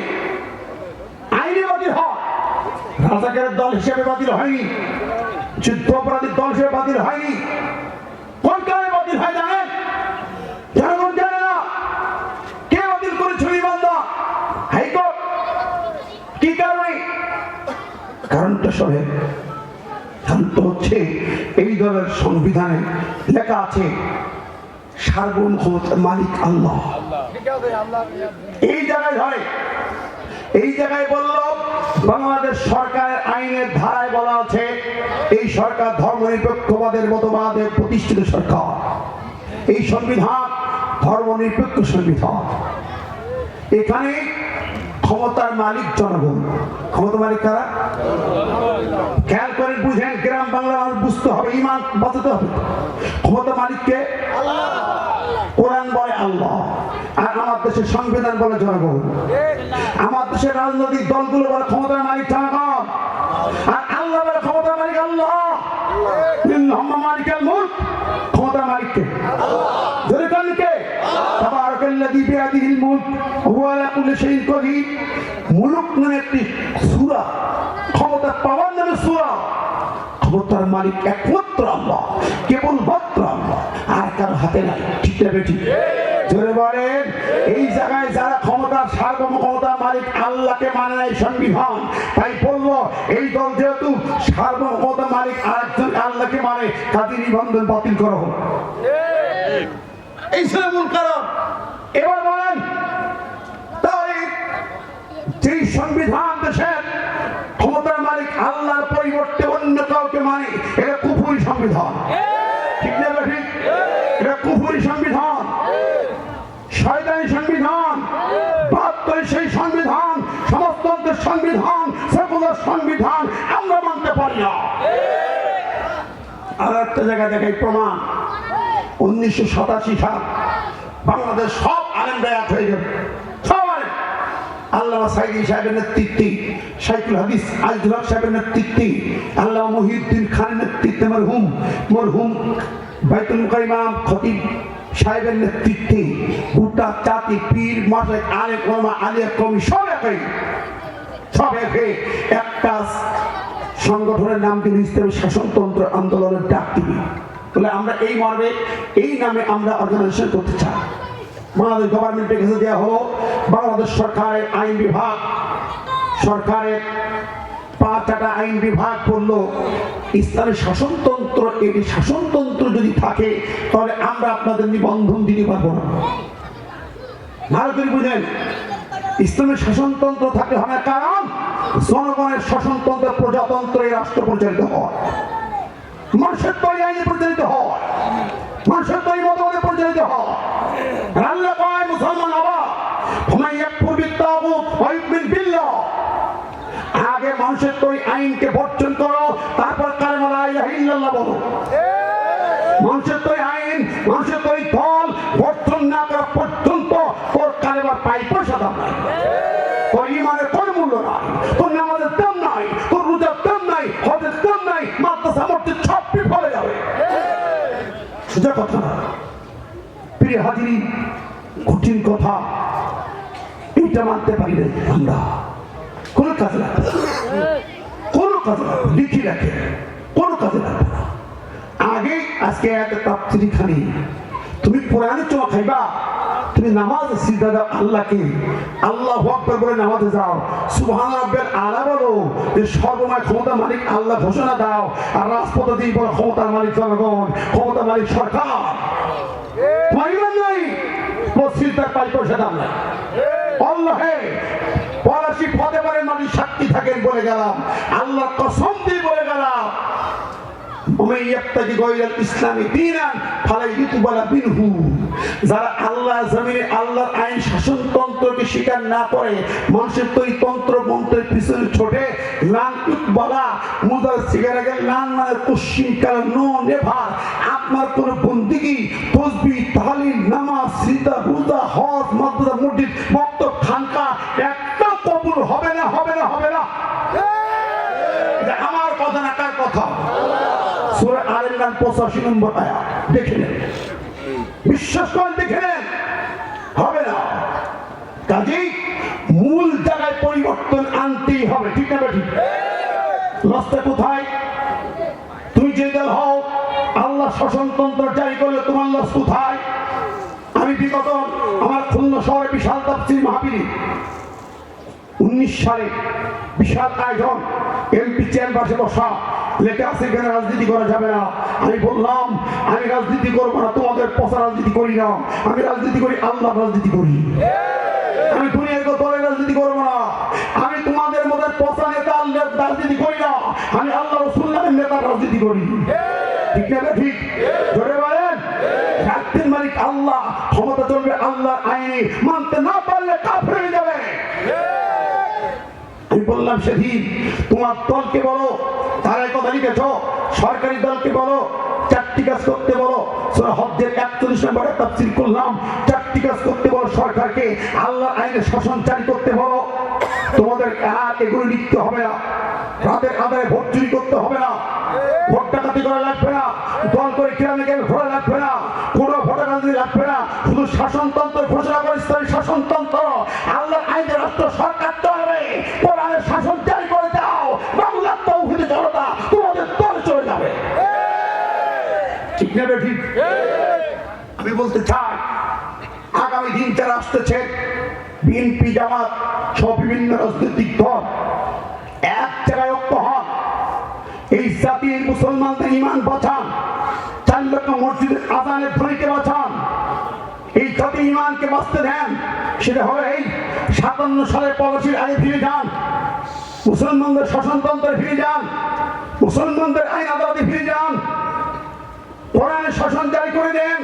আইনে বাতিল হয়। রাজাকারের দল হিসেবে বাতিল হয়নি, যুদ্ধ অপরাধীর দল হিসেবে বাতিল হয়নি। কোন কারণে বাতিল হয় জানেন? জনগণ জানে না। কে বাতিল করেছে নিবন্ধন? হাইকোর্ট। কি কারণে? কারণটা শোনেন। কারণটা হচ্ছে এই দলের সংবিধানে লেখা আছে সার্বভৌম ক্ষমতার মালিক আল্লাহ। এই জায়গায় ধরে, এই জায়গায় বলল বাংলাদেশ সরকারের আইনের ধারায় বলা আছে এই সরকার ধর্মনিরপেক্ষবাদের মতবাদে প্রতিষ্ঠিত সরকার। এই সংবিধান ধর্মনিরপেক্ষ সংবিধান। এখানে ক্ষমতার মালিক জনগণ। ক্ষমতার মালিক কারা? খেয়াল করে বুঝেন, গ্রাম বাংলা মানুষ বুঝতে হবে, ঈমান বাঁচাতে হবে। ক্ষমতার মালিককে কোরআন বলে আল্লাহ, আর আমার দেশের সংবিধান বলে জনগণ। আমার দেশের রাজনৈতিক দলগুলো বলে ক্ষমতার মালিক জনগণ, আর আল্লাহ বলে ক্ষমতার মালিক আল্লাহ। মালিকাল মুলক, ক্ষমতার মালিককে ধরে কানকে তাবারাকাল্লাযী বিয়াদিহিল মুলক ওয়া আলা কুল্লি শাইইন কাদির। মুলক নামে একটি সূরা, ক্ষমতা পাওয়ার নামে সূরা। ক্ষমতার মালিক একমাত্র আল্লাহ, কেবলমাত্র আল্লাহ, আর কারো হাতে নাই। ঠিক না বেটি? জোরে বলেন। এই জায়গায় যারা ক্ষমতার সার্বভৌম ক্ষমতার মালিক আল্লাহকে মানে নাই সংবিধান, তাই বললো এই দল যেহেতু সার্বভৌম ক্ষমতার মালিক আরেকজন আল্লাহকে মানে, তাদের নিবন্ধন বাতিল করা হোক। এই ছিল মূল কারণ। এবার বলেন, তাহলে যে সংবিধান দেশের ক্ষমতার মালিক আল্লাহর পরিবর্তে অন্য কাউকে মানে, এটা কুফরি সংবিধান। ঠিক না ঠিক? এটা কুফরি সংবিধান, শয়তানি সংবিধান, বাহাত্তরের সেই সংবিধান, সমাজতন্ত্রের সংবিধান, সেকুলার সংবিধান আমরা মানতে পারি না। আর একটা জায়গায় দেখাই প্রমাণ। 1987 সাল বাংলাদেশ সব আলেমরা এক হয়ে যাবে, সব আলেম। আল্লামা সাইদি সাহেবের নেতৃত্বে, শাইখুল হাদিস আজিজুল হক সাহেবের নেতৃত্বে, আল্লামা মহিউদ্দিন খানের নেতৃত্বে, মরহুম বাইতুল মুকাররম খতিব সাহেবের নেতৃত্বে গোটা জাতি, পীর, মাশায়েখ, আলেম, ওলামা, আলিয়া, কওমি সব একে একটা সংগঠনের নাম দিল ইসলামী শাসনতন্ত্র আন্দোলনের ডাক দিবি। বলে আমরা এই মর্মে, এই নামে আমরা অর্গানাইজেশন করতে চাই। বাংলাদেশ গভর্নমেন্টের কাছে দেওয়া হলো। বাংলাদেশ সরকারের আইন বিভাগ, সরকারের 5টা আইন বিভাগ করলো ইসলামী শাসনতন্ত্র। এই শাসনতন্ত্র যদি থাকে তাহলে আমরা আপনাদের নিবন্ধন দিতে পারবো না। ভালো করে বুঝেন, ইসলামী শাসনতন্ত্র থাকলে হবে, কারণ জনগণের শাসনতন্ত্র, প্রজাতন্ত্র এই রাষ্ট্র পরিচালিত হয়, মানুষের তৈরি আইনে পরিচালিত হয়। মানুষের তো এই মতবাদে পরিচালিত হয়। আল্লাহ কয় মুসলমান হবা হুমাই ইয়াকফুর বিত্তাগুত ওয়া ইউমিন বিল্লাহ, আগে মানুষের তো আইনকে বর্জন করো, তারপর কালেমা লা ইলাহা ইল্লাল্লাহ বলো। মানুষের তো আইন, মানুষের তো দল বর্জন না করা পর্যন্ত তোর কালেমার পাই পয়সা দাম নাই, তোর ইমানের কোনো মূল্য নাই, তোর নামাজের দাম নাই, তোর রোজার দাম নাই, হজের দাম নাই, মাদ্রাসা মসজিদ সব বিফলে যাবে। সোজা কথা না প্রিয় হাজিরি, কঠিন কথা, এইটা মানতে পারি না আমরা। কোনো কাজে লাগবে না, কোনো কাজে লাগবে, লিখি রাখে কোনো কাজে লাগবে না। আগে আজকে একটা তাফসীর খানি তুমি কোরআনে চোখা খাইবা, তুমি নামাজে সিজদা দাও আল্লাহকে, আল্লাহু আকবার বলে নামাজে যাও, সুবহান রাব্বিল আলা বলো, যে সর্বময় ক্ষমতার মালিক আল্লাহ ঘোষণা দাও, আর রাজপথে দিয়ে বলো ক্ষমতার মালিক জনগণ, ক্ষমতার মালিক সরকার। মাইমান নাই সিজদার পাই পয়সা দাম নাই। আল্লাহে পলাশি ফতেবারের মালিক সাক্ষী থাকেন বলে গেলাম, আল্লাহ কসম দিয়ে বলে গেলাম, যারা আল্লাহ জমিনে আল্লাহর আইন শাসনতন্ত্রকে স্বীকার না করে মানুষের তো এই তন্ত্র মন্ত্রের পিছনে ছোটে, লান ইকবালা মুজার সিগারেটের লান মানে কুশ্চিন কালা নো নেভার, আপনার কোন বন্দিগি তসবিহ তাহলিল নামাজ সিজদা রোজা হজ মাদ্রাসা মসজিদ মক্তব খানকা একটা কবুল হবে না, হবে না, হবে না। এটা আমার কথা না, কার কথা? সূরা আল ইমরান 85 নম্বর আয়াত দেখে নেন, বিশ্বাস করেন, দেখে নেন, হবে না। কাজেই মূল জায়গায় পরিবর্তন আনতেই হবে, ঠিক না ঠিক? লসটা কোথায়? তুমি যে দল হও, আল্লাহ শাসনতন্ত্র জারি করলে তোমার লস কোথায়? আমি বিগত আমার খুলনা শহরে বিশাল তাফসীর মাহফিল 19 সালে বিশাল আয়োজন, এমপি চেয়ারপারসে বসা, লেখা আছে এখানে রাজনীতি করা যাবে না। আমি বললাম আমি রাজনীতি করবো না, তোমাদের পচা রাজনীতি করি না, আমি রাজনীতি করি আল্লাহ রাজনীতি করি, আমি দুনিয়ার দলের রাজনীতি করবো না, আমি তোমাদের মধ্যে পচা নেতা রাজনীতি করি না, আমি আল্লাহ রাসূলের নেতার রাজনীতি করি। ঠিক না ঠিক? জোরে বলেন। রাজ্যের মালিক আল্লাহ, ক্ষমতা চলবে আল্লাহর আইনে, মানতে না পারলে কাফের হয়ে যাবে। আমি বললাম সেদিন তোমার দলকে বলো, তারা কথা লিখেছ, সরকারি দলকে বলো 4টি কাজ করতে বলো। সূরা হজ্জের 41 নম্বরে তাফসীর করলাম, 4টি কাজ করতে বলো সরকারকে, আল্লাহর আইনে শাসন জারি করতে বলো। তোমাদের আর এগুলো লিখতে হবে না, রাতের আদায়ে ভোট চুরি করতে হবে না, ভোট ডাকাতি করা লাগবে না, দল করে কিরামে গেলে ঘোরা লাগবে না, কোনো ভোটার রাজনীতি লাগবে না, শুধু শাসনতন্ত্র ঘোষণা করে ইসলামী শাসনতন্ত্র, আল্লাহর আইনে রাষ্ট্র সরকার চলবে, কোরআনের শাসন জারি করে দাও, বাংলার তৌহিদি জনতা তোমাদের দলে চলে যাবে। ঠিক না ঠিক? আমি বলতে চাই আগামী দিন যারা আসতেছে, বিএনপি জামাত সব বিভিন্ন রাজনৈতিক দল এক জায়গায় ঐক্য হন, এই জাতির মুসলমানদের ঈমান বাঁচান, 4 লক্ষ মসজিদের আযানের ধ্বনিকে বাঁচান, এই জাতির ঈমানকে বাঁচতে দেন। সেটা হবে এই 57 সালের পলাশির আইনে ফিরে যান, মুসলমানদের শাসনতন্ত্রে ফিরে যান, মুসলমানদের আইন আদালতে ফিরে যান, কোরআনের শাসন জারি করে দেন,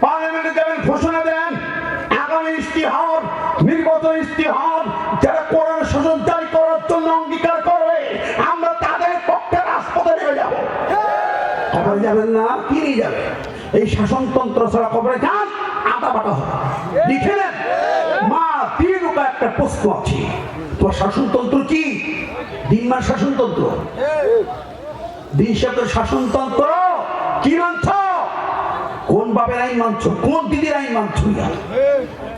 পার্লামেন্টে যাবেন, ঘোষণা দেন, আগামী ইস্তিহার নির্বাচন ইস্তিহার যারা কোরআনের শাসন জারি করার জন্য অঙ্গীকার করবে, আমরা তাদের পক্ষে রাজপথে নেমে যাব। কবরে যাবেন না, কি নিয়ে যাবে? এই শাসনতন্ত্র ছাড়া কবরে যান, আটা বাটা হবে। লিখে নেন, মা তিনুকা একটা প্রশ্ন আছে, তোমার শাসনতন্ত্র কি? দিনমান শাসনতন্ত্র, দিন শেষের শাসনতন্ত্র কি মানছ? কোন বাপের আইন মানছ? কোন দিদির আইন মানছ?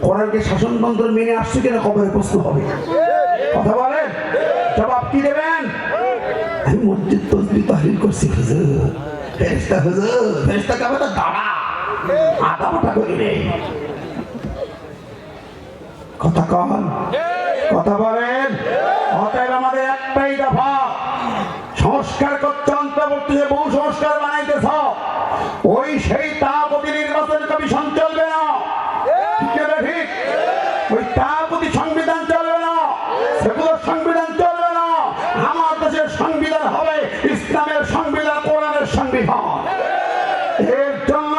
কোরআনকে শাসনতন্ত্র মেনে আসছে কিনা কবরে প্রশ্ন হবে। কথা বলেন, জবাব কি দেবেন? আমি মসজিদ তসবিহ তাহলিল করছি হুজুর, ফেরেশতা হুজুর, ফেরেশতা কাবে তো দাঁড়া আটা বাটা করি নেই। কথা কন, কথা বলেন। অতএব আমাদের একটাই দফা, সংস্কার করতে অন্তর্বর্তী বহু সংস্কার বানাইতেছ, ওই সেই তাপতি নির্বাচন কমিশন চলবে না, ঠিক? ওই তাপতি সংবিধান চলবে না, সেকুলার সংবিধান চলবে না। আমার দেশের সংবিধান হবে ইসলামের সংবিধান, কোরআনের সংবিধান। এর জন্য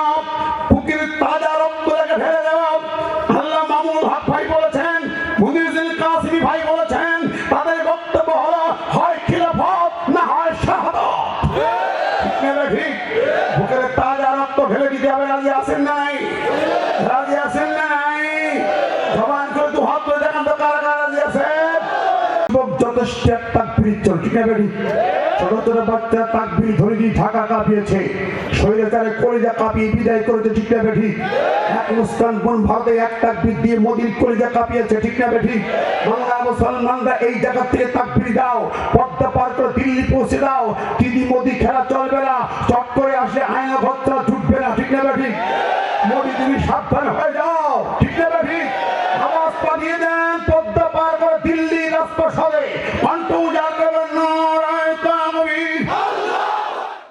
ফেলে দিতে হবে। রাজি আছেন নাই? রাজি আছেন নাই? জবান করে দু হাত করে দেখান তো কারা কারা রাজি আছেন। যথেষ্ট তাকবীর চল, ঠিক না বেটি? ছোট ছোট বাচ্চা তাকবীর ধরে দিয়ে ঢাকা কাঁপিয়েছে, শরীরে কলিজা কাঁপিয়ে বিদায় করেছে, ঠিক না বেটি? এক মুস্কান বোন ভারতে এক তাকবীর দিয়ে মোদির কলিজা কাঁপিয়েছে, ঠিক না বেটি? বাংলা মুসলমানরা এই জায়গা থেকে তাকবীর দাও, পদ্মা পার করে দিল্লি পৌঁছে দাও। দিদি মোদি খেলা চলবে না, চট করে আসলে আয়না ভত্রা ছুটবে না, ঠিক না বেটি? মোদি তুমি সাবধান হয়ে যাও, ঠিক না বেটি? আওয়াজ পাঠিয়ে দেন, পদ্মা পার করে দিল্লি রাস্তা